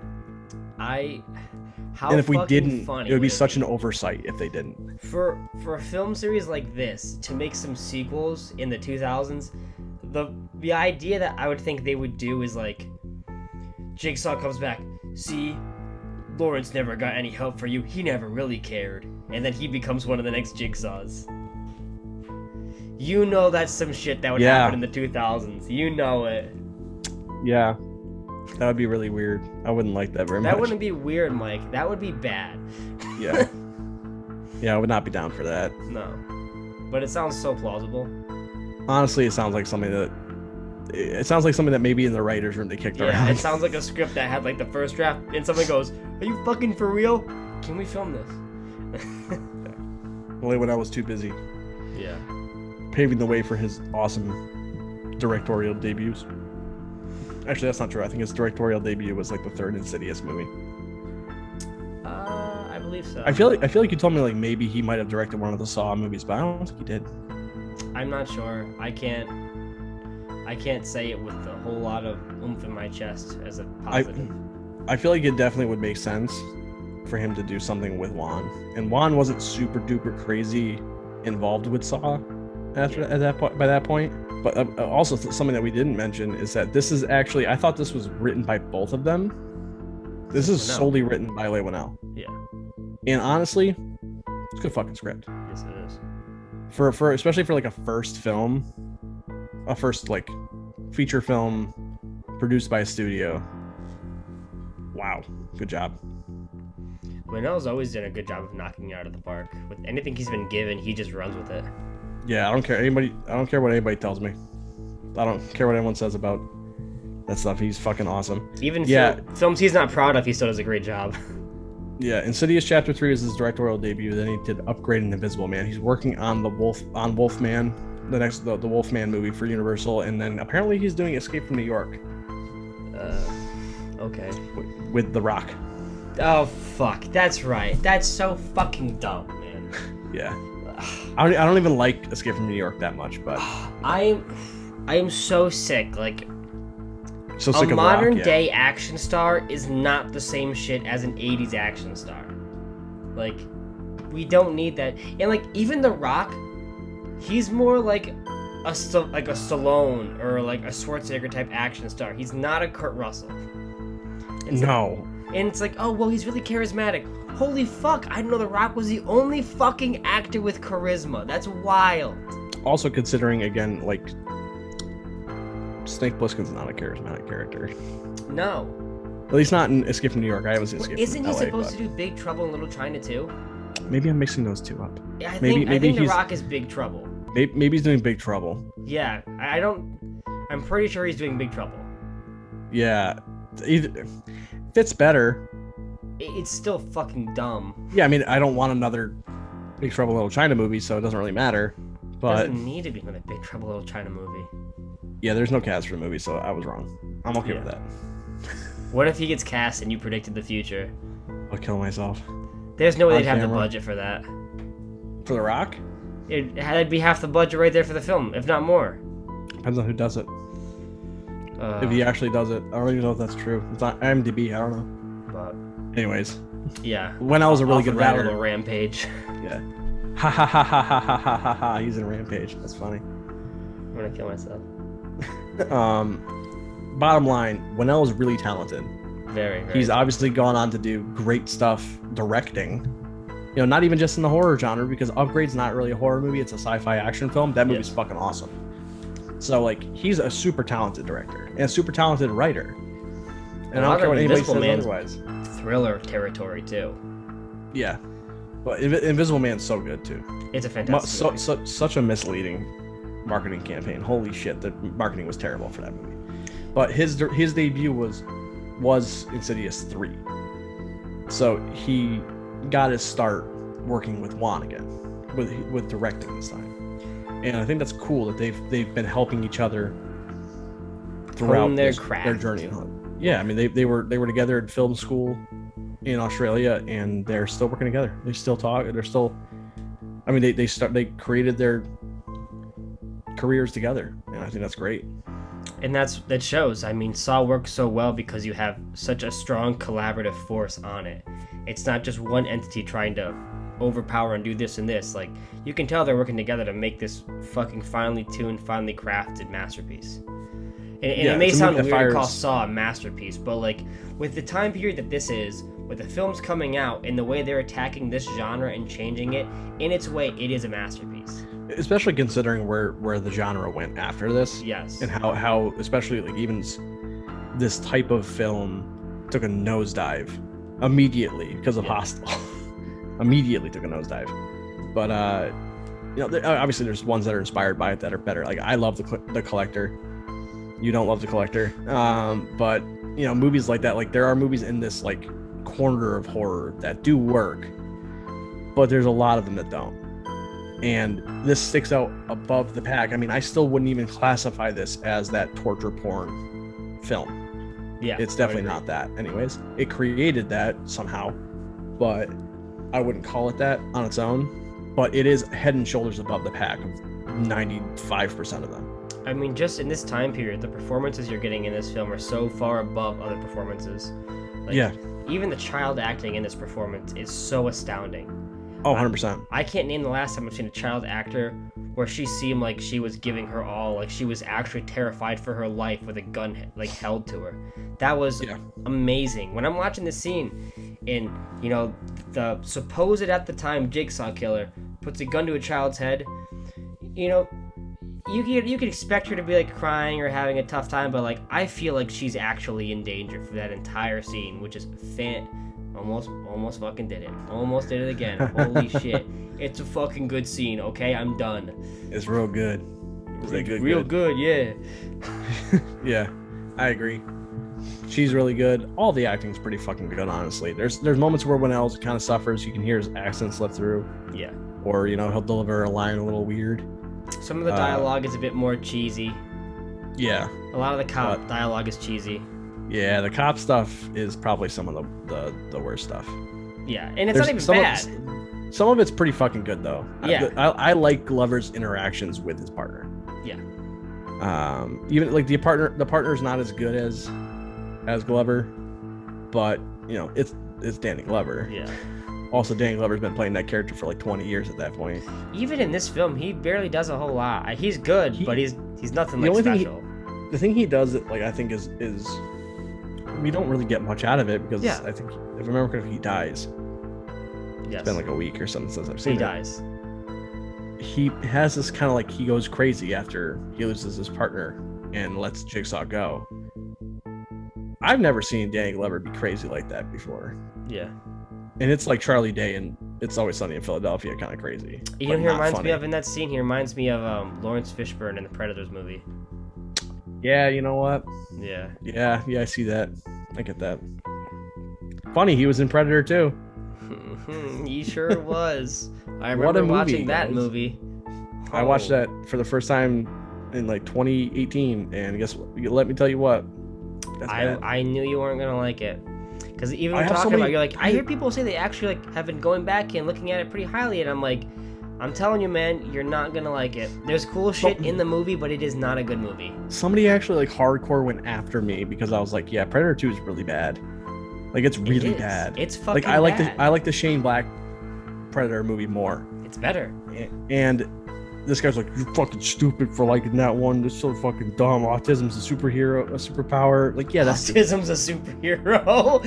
And if we didn't, it would be such an oversight if they didn't. For a film series like this to make some sequels in the 2000s, the idea that I would think they would do is like, Jigsaw comes back. See, Lawrence never got any help for you. He never really cared. And then he becomes one of the next Jigsaws. You know that's some shit that would happen in the 2000s. You know it. Yeah. That would be really weird. I wouldn't like that very much. That wouldn't be weird, Mike. That would be bad. Yeah. Yeah, I would not be down for that. No. But it sounds so plausible. Honestly, it sounds like something that maybe in the writer's room they kicked around. Yeah, it sounds like a script that had like the first draft and someone goes, are you fucking for real? Can we film this? Only when I was too busy. Yeah. Paving the way for his awesome directorial debuts. Actually, that's not true. I think his directorial debut was like the 3rd Insidious movie. I believe so. I feel like you told me like maybe he might have directed one of the Saw movies, but I don't think he did. I'm not sure. I can't. I can't say it with a whole lot of oomph in my chest as a positive. I feel like it definitely would make sense for him to do something with Juan, and Juan wasn't super duper crazy involved with Saw at that point. By that point, but also something that we didn't mention is that this is actually, I thought this was written by both of them. This is solely written by Leigh Whannell. Yeah. And honestly, it's a good fucking script. Yes, it is. For especially for like a first like feature film produced by a studio. Wow, good job. Whannell's always done a good job of knocking it out of the park. With anything he's been given, he just runs with it. Yeah, I don't care what anybody tells me. I don't care what anyone says about that stuff. He's fucking awesome. Even films he's not proud of, he still does a great job. Yeah, Insidious Chapter 3 is his directorial debut. Then he did Upgrade and Invisible Man. He's working on Wolfman, the Wolfman movie for Universal, and then apparently he's doing Escape from New York. Okay. With The Rock. Oh fuck, that's right. That's so fucking dumb, man. Yeah. I don't even like Escape from New York that much, but I am so sick. Like, so sick a of modern Rock, day action star is not the same shit as an 80s action star. Like, we don't need that. And like, even The Rock, he's more like a Stallone or like a Schwarzenegger type action star. He's not a Kurt Russell. No. And it's like, oh, well, he's really charismatic. Holy fuck, I didn't know The Rock was the only fucking actor with charisma. That's wild. Also considering, again, like, Snake Plissken's not a charismatic character. No. At least not in Escape from New York. I haven't seen Escape Isn't from he LA, supposed to do Big Trouble in Little China too? Maybe I'm mixing those two up. Yeah, I Maybe think The he's- Rock is Big Trouble. Maybe he's doing Big Trouble. Yeah, I'm pretty sure he's doing Big Trouble. Yeah. Either fits better. It's still fucking dumb. Yeah, I mean, I don't want another Big Trouble in Little China movie, so it doesn't really matter. But doesn't need to be another Big Trouble Little China movie. yeah, there's no cast for the movie, so I was wrong. I'm okay with that. What if he gets cast and you predicted the future? I'll kill myself. There's no way On they'd have the camera. budget for that. For The Rock? It'd be half the budget right there for the film, if not more. Depends on who does it. If he actually does it. I don't even know if that's true. It's on IMDb, I don't know. But Anyways. yeah. Whannell's a really Off good of that writer. little rampage. Yeah. Ha ha ha ha ha ha ha ha ha. He's in Rampage. That's funny. I'm gonna kill myself. Bottom line, Whannell is really talented. Very, very. He's obviously gone on to do great stuff directing. You know, not even just in the horror genre, because Upgrade's not really a horror movie, it's a sci-fi action film. That movie's fucking awesome. So, like, he's a super talented director and a super talented writer. And I don't care what anybody says otherwise. Thriller territory, too. Yeah. But Invisible Man's so good, too. It's a fantastic movie. Such a misleading marketing campaign. Holy shit, the marketing was terrible for that movie. But his debut was Insidious 3. So he got his start working with Juan again, with directing this time. And I think that's cool that they've been helping each other throughout their journey. Yeah, I mean they were together in film school in Australia, and they're still working together. They still talk. They're still. I mean they created their careers together, and I think that's great. And that shows. I mean, Saw works so well because you have such a strong collaborative force on it. It's not just one entity trying to overpower and do this and this. Like, you can tell they're working together to make this fucking finely tuned, finely crafted masterpiece. And it may sound weird to call Saw a masterpiece, but like, with the time period that this is, with the films coming out and the way they're attacking this genre and changing it, in its way, it is a masterpiece. Especially considering where the genre went after this. Yes. And how especially like even this type of film took a nosedive immediately because of Hostel. Immediately took a nosedive. But you know, obviously there's ones that are inspired by it that are better. Like, I love the Collector. You don't love the Collector. But you know, movies like that, like there are movies in this like corner of horror that do work, but there's a lot of them that don't. And this sticks out above the pack. I mean, I still wouldn't even classify this as that torture porn film. Yeah, it's definitely not that. Anyways, it created that somehow, but I wouldn't call it that on its own. But it is head and shoulders above the pack of 95% of them. I mean, just in this time period, the performances you're getting in this film are so far above other performances. Like, Yeah. Even the child acting in this performance is so astounding. Oh, 100%. I can't name the last time I've seen a child actor where she seemed like she was giving her all, like she was actually terrified for her life with a gun like held to her. That was amazing. When I'm watching this scene, and you know, the supposed at the time Jigsaw killer puts a gun to a child's head, you know, you could expect her to be like crying or having a tough time, but like I feel like she's actually in danger for that entire scene, which is almost fucking did it. Almost did it again. Holy shit. It's a fucking good scene, okay? I'm done. It's real good. Is that good? Real good, yeah. Yeah, I agree. She's really good. All the acting's pretty fucking good, honestly. There's moments where Winnell's kind of suffers. You can hear his accent slip through. Yeah. Or, you know, he'll deliver a line a little weird. Some of the dialogue is a bit more cheesy. Yeah. A lot of the cop dialogue is cheesy. Yeah, the cop stuff is probably some of the worst stuff. Yeah, and it's not even bad. Some of it's pretty fucking good though. Yeah. I like Glover's interactions with his partner. Yeah. Even like the partner's not as good as Glover, but you know it's Danny Glover. Yeah. Also, Danny Glover's been playing that character for like 20 years at that point. Even in this film, he barely does a whole lot. He's good, but he's nothing like special. The thing he does that like I think is we don't really get much out of it because I think if I remember correctly, he dies. Yes. It's been like a week or something since I've seen He it. dies. He has this kind of like he goes crazy after he loses his partner and lets Jigsaw go. I've never seen Danny Glover be crazy like that before. Yeah. And it's like Charlie Day and It's Always Sunny in Philadelphia, kind of crazy. You know who he reminds me of in that scene? He reminds me of Lawrence Fishburne in the Predators movie. Yeah, you know what? Yeah. Yeah, I see that. I get that. Funny, he was in Predator too. He sure was. I remember watching that movie. I watched that for the first time in like 2018, and guess what? Let me tell you what. I knew you weren't gonna like it, because even when talking about, you're like, I hear people say they actually like have been going back and looking at it pretty highly, and I'm like, I'm telling you, man, you're not gonna like it. There's cool shit in the movie, but it is not a good movie. Somebody actually like hardcore went after me because I was like, yeah, Predator 2 is really bad. Like it's really bad. It's fucking like bad. I like the Shane Black Predator movie more. It's better. And this guy's like, you're fucking stupid for liking that one. That's so fucking dumb. Autism's a superpower. Like, yeah, autism's a superhero.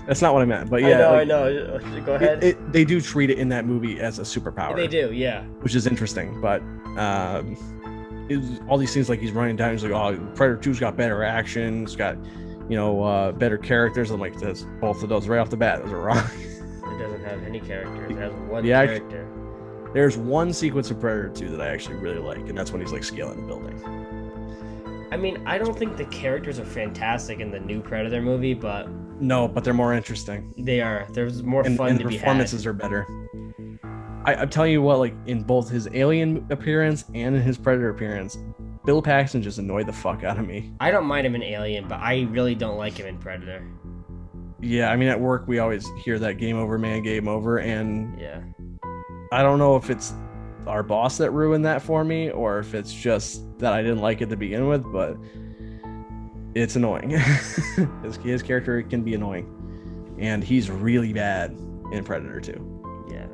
That's not what I meant, but yeah. I know. Go ahead. They do treat it in that movie as a superpower. They do, yeah. Which is interesting, but all these things like he's running down. He's like, oh, Predator 2's got better action. It's got, you know, better characters. I'm like, that's both of those right off the bat. Those are wrong. It doesn't have any characters. It has one character. There's one sequence of Predator 2 that I actually really like, and that's when he's like scaling the building. I mean, I don't think the characters are fantastic in the new Predator movie, but no, but they're more interesting. They are. There's more fun to be had. And the performances are better. I'm telling you what, like in both his Alien appearance and in his Predator appearance, Bill Paxton just annoyed the fuck out of me. I don't mind him in Alien, but I really don't like him in Predator. Yeah, I mean at work we always hear that game over, man, game over, and yeah. I don't know if it's our boss that ruined that for me or if it's just that I didn't like it to begin with, but it's annoying. his character can be annoying, and he's really bad in Predator 2. Yeah,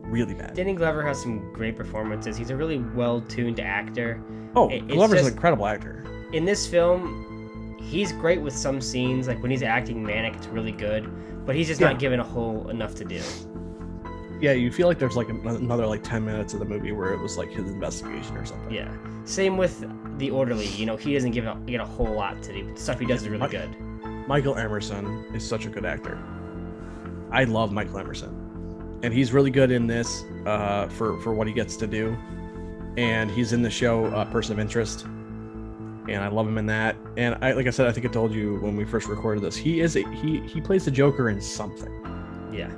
really bad. Danny Glover has some great performances. He's a really well-tuned actor. Oh, Glover's an incredible actor. In this film, he's great with some scenes. Like when he's acting manic, it's really good, but he's just not given enough to do. Yeah, you feel like there's like another like 10 minutes of the movie where it was like his investigation or something. Yeah. Same with The Orderly. You know, he doesn't get a whole lot to do. The stuff he does is really good. Michael Emerson is such a good actor. I love Michael Emerson. And he's really good in this for what he gets to do. And he's in the show Person of Interest. And I love him in that. And like I said, I think I told you when we first recorded this, he plays the Joker in something. Yeah.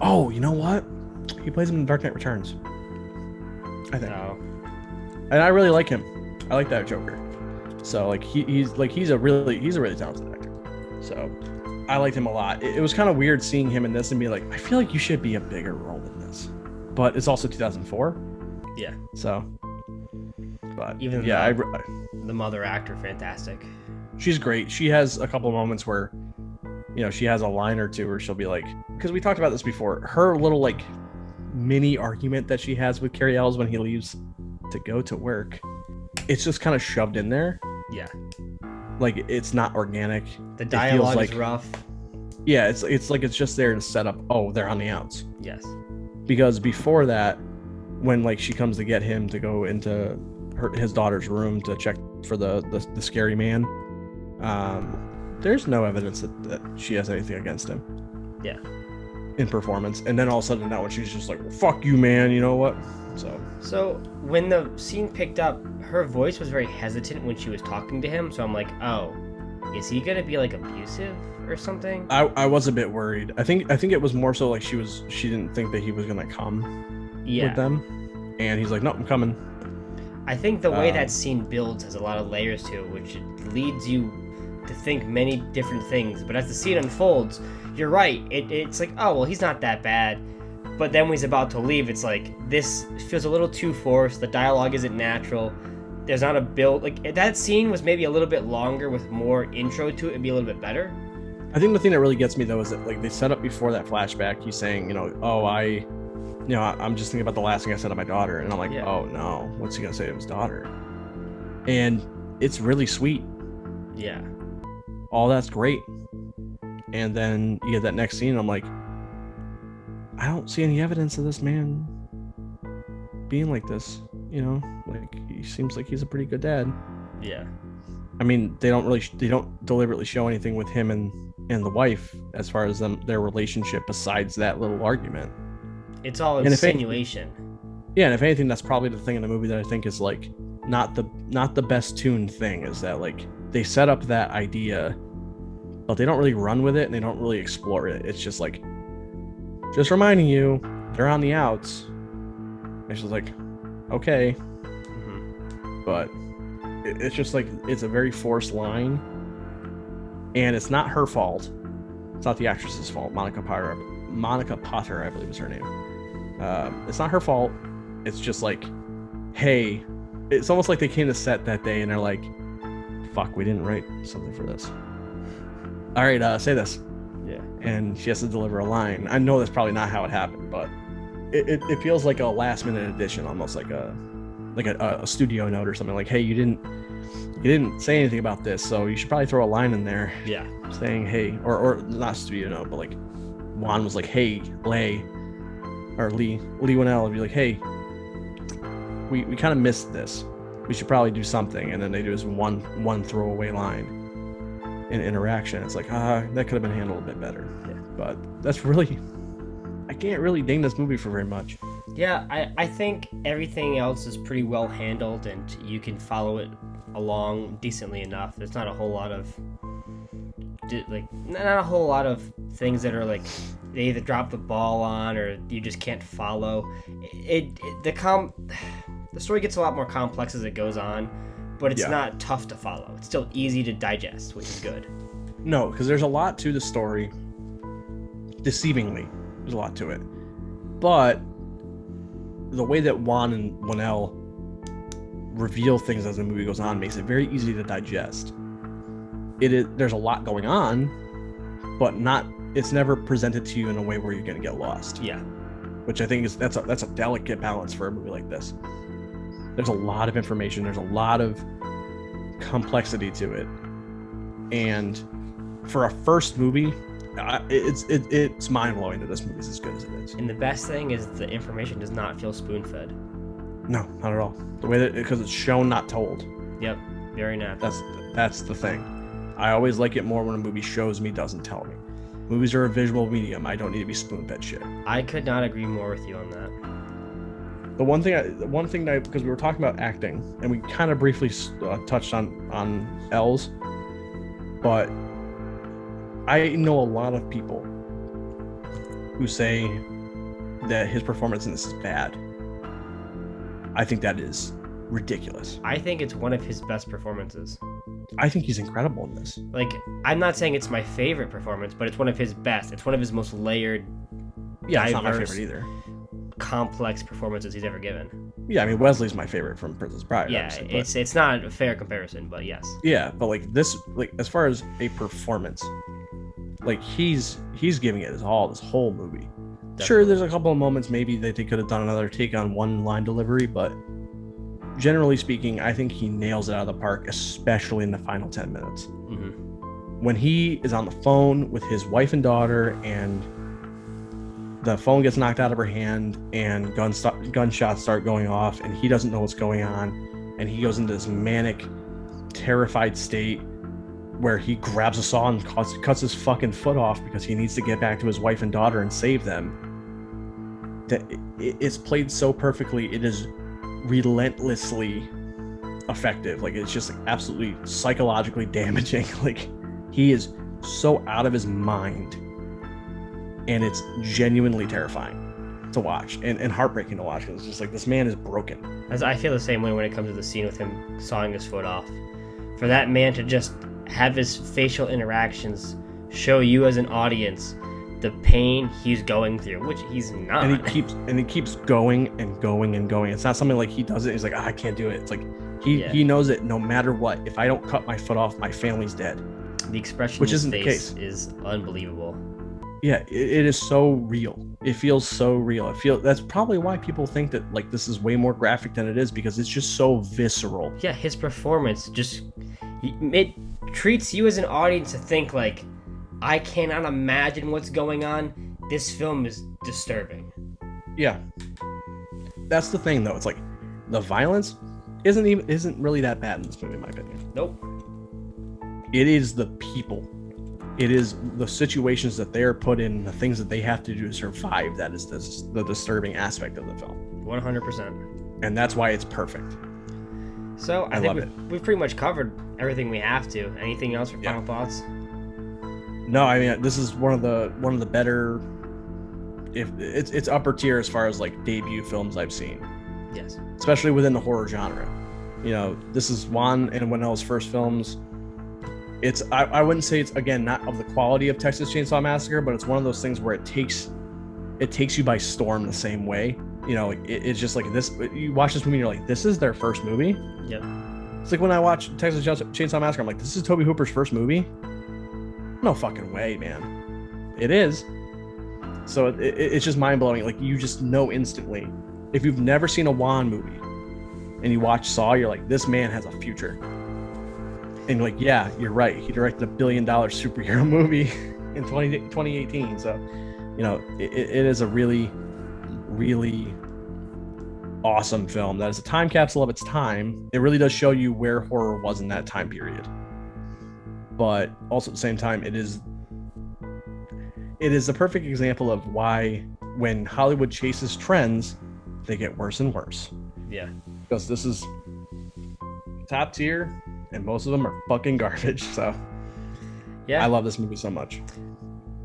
Oh, you know what? He plays him in Dark Knight Returns, I think. Oh. And I really like him. I like that Joker. So like he's a really talented actor. So I liked him a lot. It was kind of weird seeing him in this and be like, I feel like you should be a bigger role in this. But it's also 2004. Yeah. So But Even yeah, the mother actor, fantastic. she's great. She has a couple of moments where, she has a line or two where she'll be like, because we talked about this before, her little like mini argument that she has with Carrie Ells when he leaves to go to work, it's just kind of shoved in there. Yeah. Like, it's not organic. The dialogue is rough. Yeah, it's like it's just there to set up, oh, they're on the outs. Yes. Because before that, when like she comes to get him to go into his daughter's room to check for the scary man, there's no evidence that she has anything against him. Yeah. In performance. And then all of a sudden now when she's just like, well, fuck you, man, you know what? So when the scene picked up, her voice was very hesitant when she was talking to him, so I'm like, oh, is he gonna be like abusive or something? I was a bit worried. I think it was more so like she didn't think that he was gonna come with them, and he's like, no, I'm coming. I think the way that scene builds has a lot of layers to it, which leads you to think many different things. But as the scene unfolds, you're right. It's like, oh well, he's not that bad. But then when he's about to leave, it's like, this feels a little too forced. The dialogue isn't natural. There's not a build. Like, if that scene was maybe a little bit longer with more intro to it, it'd be a little bit better. I think the thing that really gets me, though, is that, like, they set up before that flashback, he's saying, I'm just thinking about the last thing I said to my daughter. And I'm like, oh, no. What's he going to say to his daughter? And it's really sweet. Yeah. All that's great. And then you get that next scene, and I'm like, I don't see any evidence of this man being like this, like he seems like he's a pretty good dad. Yeah. I mean, they don't deliberately show anything with him and the wife as far as their relationship besides that little argument. It's all insinuation. And if anything, that's probably the thing in the movie that I think is like not the best tuned thing, is that like they set up that idea, but they don't really run with it and they don't really explore it. It's just like, just reminding you, they're on the outs. And she's like, okay. Mm-hmm. But it's just like, it's a very forced line. And it's not her fault. It's not the actress's fault. Monica Potter, I believe is her name. It's not her fault. It's just like, hey, it's almost like they came to set that day and they're like, fuck, we didn't write something for this. All right, say this. Yeah. And she has to deliver a line. I know that's probably not how it happened, but it feels like a last minute addition, almost like a studio note or something. Like, hey, you didn't say anything about this, so you should probably throw a line in there. Yeah. Saying, hey, or not studio note, but like Juan was like, hey, Lee Winnell would be like, hey, we kind of missed this. We should probably do something. And then they do this one throwaway line in interaction. It's like, that could have been handled a bit better. Yeah. But that's really, I can't really ding this movie for very much. Yeah, I think everything else is pretty well handled and you can follow it along decently enough. There's not a whole lot of things that are like they either drop the ball on or you just can't follow. The story gets a lot more complex as it goes on, but it's not tough to follow. It's still easy to digest, which is good. No, because there's a lot to the story. Deceivingly, there's a lot to it. But the way that Juan and Winnell reveal things as the movie goes on makes it very easy to digest. There's a lot going on, but it's never presented to you in a way where you're going to get lost. Yeah. Which I think that's a delicate balance for a movie like this. There's a lot of information. There's a lot of complexity to it. And for a first movie, it's mind-blowing that this movie's as good as it is. And the best thing is the information does not feel spoon-fed. No, not at all. The way that, because it's shown, not told. Yep, very natural. That's the thing. I always like it more when a movie shows me, doesn't tell me. Movies are a visual medium. I don't need to be spoon-fed shit. I could not agree more with you on that. The one thing that, because we were talking about acting, and we kind of briefly touched on L's, but I know a lot of people who say that his performance in this is bad. I think that is ridiculous. I think it's one of his best performances. I think he's incredible in this. Like, I'm not saying it's my favorite performance, but it's one of his best. It's one of his most layered, yeah, it's not my favorite either. complex performances he's ever given. Yeah, I mean Wesley's my favorite from Princess Bride. Yeah, Obviously, but it's not a fair comparison, but yes. yeah, but like this, like as far as a performance, like he's giving it his all this whole movie. Sure, Definitely. there's a couple of moments maybe that they could have done another take on one line delivery, but generally speaking, I think he nails it out of the park, especially in the final 10 minutes. When he is on the phone with his wife and daughter, and the phone gets knocked out of her hand, and gunshots start going off, and he doesn't know what's going on, and he goes into this manic, terrified state where he grabs a saw and cuts his fucking foot off because he needs to get back to his wife and daughter and save them. That it's played so perfectly. It is relentlessly effective. Like it's just like absolutely psychologically damaging. Like he is so out of his mind, and it's genuinely terrifying to watch and heartbreaking to watch. It's just like this man is broken. As I feel the same way when it comes to the scene with him sawing his foot off. For that man to just have his facial interactions show you as an audience the pain he's going through, which he's not. And he keeps going and going and going. It's not something like he does it. He's like, I can't do it. It's like he knows it no matter what. If I don't cut my foot off, my family's dead. The expression which in his isn't the face case. is unbelievable. Yeah, it is so real. It feels so real. That's probably why people think that like this is way more graphic than it is, because it's just so visceral. Yeah, his performance just it treats you as an audience to think like, I cannot imagine what's going on. This film is disturbing. Yeah, that's the thing though. It's like the violence isn't really that bad in this movie, in my opinion. Nope. It is the people. It is the situations that they are put in, the things that they have to do to survive. That is the disturbing aspect of the film. 100%. And that's why it's perfect. So I think we've pretty much covered everything we have to. Anything else for final thoughts? No, I mean this is one of the better. If it's upper tier as far as like debut films I've seen. Yes. Especially within the horror genre. You know, this is Juan and Winell's first films. It's I wouldn't say it's again not of the quality of Texas Chainsaw Massacre, but it's one of those things where it takes you by storm the same way. You know, it's just like this. You watch this movie, and you're like, this is their first movie. Yep. It's like when I watch Texas Chainsaw Massacre, I'm like, this is Tobe Hooper's first movie. No fucking way, man. It is. So it's just mind blowing. Like you just know instantly. If you've never seen a Juan movie and you watch Saw, you're like, this man has a future. And you're like, yeah, you're right. He directed $1 billion superhero movie in 2018. So, you know, it is a really, really awesome film that is a time capsule of its time. It really does show you where horror was in that time period. But also at the same time, it is the perfect example of why when Hollywood chases trends, they get worse and worse. Yeah. Because this is top tier, and most of them are fucking garbage. So yeah, I love this movie so much.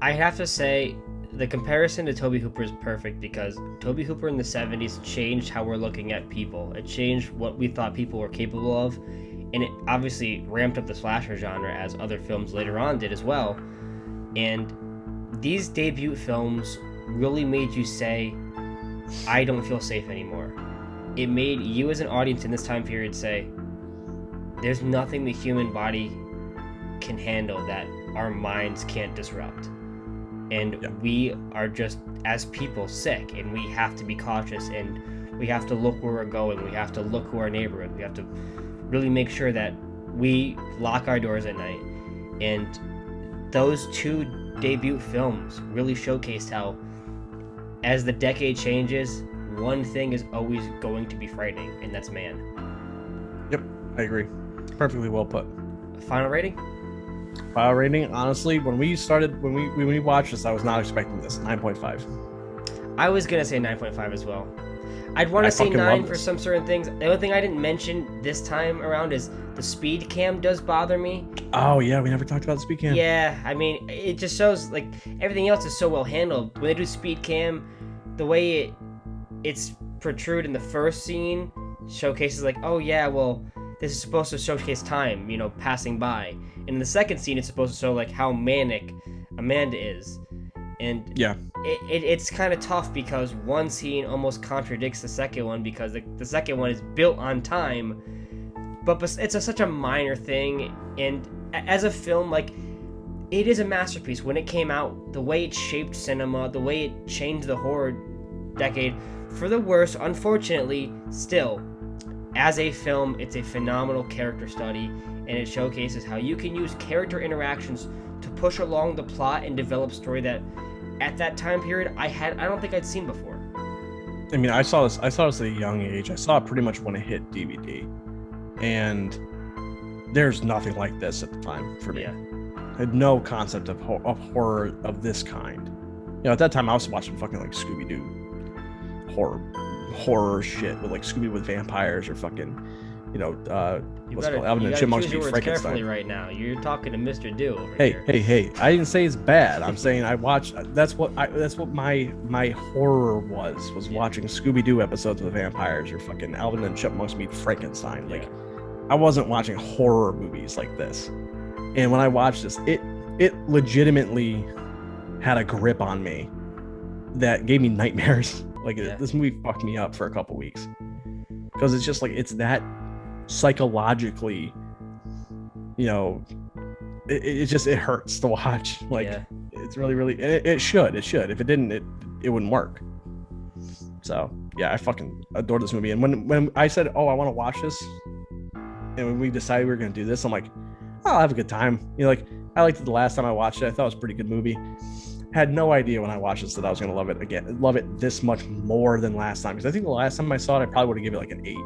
I have to say the comparison to Tobe Hooper is perfect, because Tobe Hooper in the 70s changed how we're looking at people. It changed what we thought people were capable of, and it obviously ramped up the slasher genre, as other films later on did as well. And these debut films really made you say, I don't feel safe anymore. It made you as an audience in this time period say, there's nothing the human body can handle that our minds can't disrupt. And we are just, as people, sick, and we have to be cautious, and we have to look where we're going. We have to look who our neighbor is. We have to really make sure that we lock our doors at night. And those two debut films really showcased how, as the decade changes, one thing is always going to be frightening, and that's man. Yep, I agree. Perfectly well put. Final rating? Final rating, honestly, when we watched this, I was not expecting this. 9.5. I was gonna say 9.5 as well. I'd want to say 9 for some certain things. The only thing I didn't mention this time around is the speed cam does bother me. Oh yeah, we never talked about the speed cam. Yeah, I mean, it just shows like everything else is so well handled. When they do speed cam, the way it's protrude in the first scene showcases like, oh yeah, well, this is supposed to showcase time, you know, passing by. And in the second scene, it's supposed to show like how manic Amanda is. And Yeah. it's kind of tough because one scene almost contradicts the second one because the second one is built on time, but it's such a minor thing. And as a film, like, it is a masterpiece. When it came out, the way it shaped cinema, the way it changed the horror decade for the worse, unfortunately, still, as a film, it's a phenomenal character study, and it showcases how you can use character interactions to push along the plot and develop story that at that time period I don't think I'd seen before. I mean, I saw this at a young age. I saw it pretty much when it hit DVD, and there's nothing like this at the time for me. Yeah. I had no concept of horror of this kind. You know, at that time I was watching fucking like Scooby-Doo horror shit with like Scooby with vampires or fucking, you know, what's it called, Alvin and Chipmunks meet Frankenstein. Carefully right now. You're talking to Mr. Do over here. Hey! I didn't say it's bad. I'm saying I watched. That's what my horror was watching Scooby-Doo episodes with vampires or fucking Alvin and Chipmunks meet Frankenstein. Like, I wasn't watching horror movies like this. And when I watched this, it legitimately had a grip on me that gave me nightmares. Like, this movie fucked me up for a couple weeks because it's just like, it's that psychologically, you know, it hurts to watch. Like, it's really it should. If it didn't, it wouldn't work. So yeah, I fucking adore this movie. And when I said, oh, I want to watch this, and when we decided we were gonna do this, I'm like, I'll have a good time. You know, like, I liked it the last time I watched it. I thought it was a pretty good movie. Had no idea when I watched this that I was gonna love it again. Love it this much more than last time. Because I think the last time I saw it, I probably would have given it like an 8.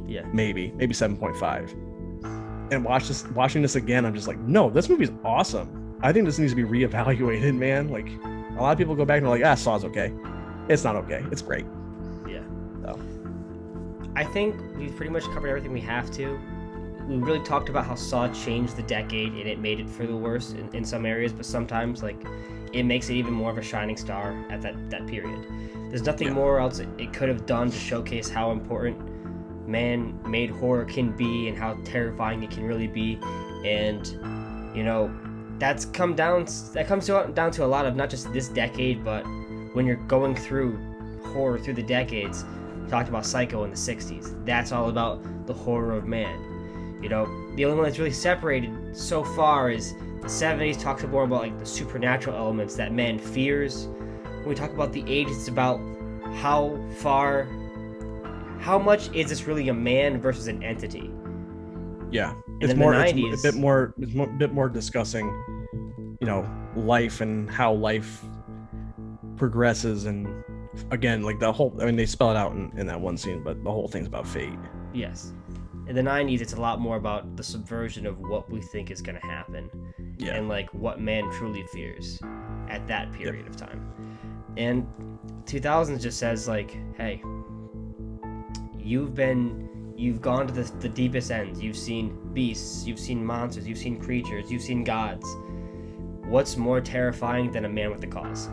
Yeah. Maybe 7.5. And watching this again, I'm just like, no, this movie's awesome. I think this needs to be reevaluated, man. Like, a lot of people go back and are like, Saw's okay. It's not okay. It's great. Yeah. So I think we've pretty much covered everything we have to. We really talked about how Saw changed the decade and it made it for the worse in some areas, but sometimes, like, it makes it even more of a shining star at that period. There's nothing more else it could have done to showcase how important man-made horror can be and how terrifying it can really be. And, you know, that comes down to a lot of not just this decade, but when you're going through horror through the decades. We talked about Psycho in the 60s. That's all about the horror of man. You know, the only one that's really separated so far is the 70s talks more about like the supernatural elements that man fears. When we talk about the 80s, it's about how much is this really a man versus an entity. Yeah, it's a bit more discussing, you know, life and how life progresses, and again, like the whole, I mean, they spell it out in that one scene, but the whole thing's about fate. Yes. In the 90s, it's a lot more about the subversion of what we think is going to happen. Yeah. And like what man truly fears at that period of time. And 2000s just says like, hey, you've gone to the deepest ends. You've seen beasts, you've seen monsters, you've seen creatures, you've seen gods. What's more terrifying than a man with a cause?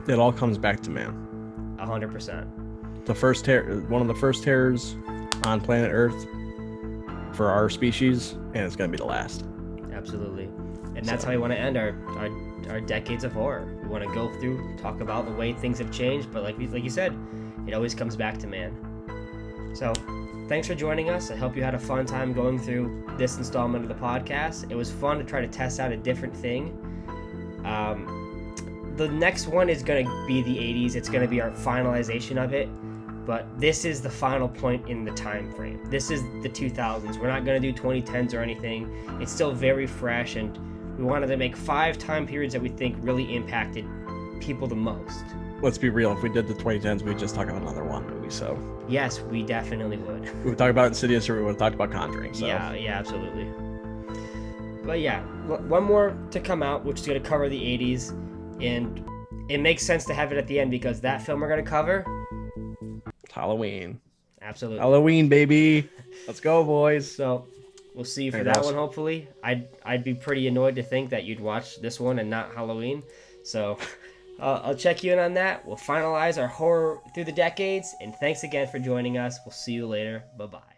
It all comes back to man. 100%. One of the first terrors on planet Earth for our species, and it's gonna be the last. Absolutely. And that's how we want to end our decades of horror. We want to go through, talk about the way things have changed, but like you said, it always comes back to man. So thanks for joining us. I hope you had a fun time going through this installment of the podcast. It was fun to try to test out a different thing. The next one is going to be the 80s. It's going to be our finalization of it. But this is the final point in the time frame. This is the 2000s. We're not going to do 2010s or anything. It's still very fresh, and we wanted to make 5 time periods that we think really impacted people the most. Let's be real. If we did the 2010s, we'd just talk about another one movie. So yes, we definitely would. We would talk about Insidious, or we would have talked about Conjuring. So. Yeah, absolutely. But yeah, one more to come out, which is going to cover the 80s, and it makes sense to have it at the end because that film we're going to cover. Halloween. Absolutely. Halloween, baby. Let's go, boys. So we'll see you for that one, hopefully. I'd be pretty annoyed to think that you'd watch this one and not Halloween. So I'll check you in on that. We'll finalize our horror through the decades. And thanks again for joining us. We'll see you later. Bye-bye.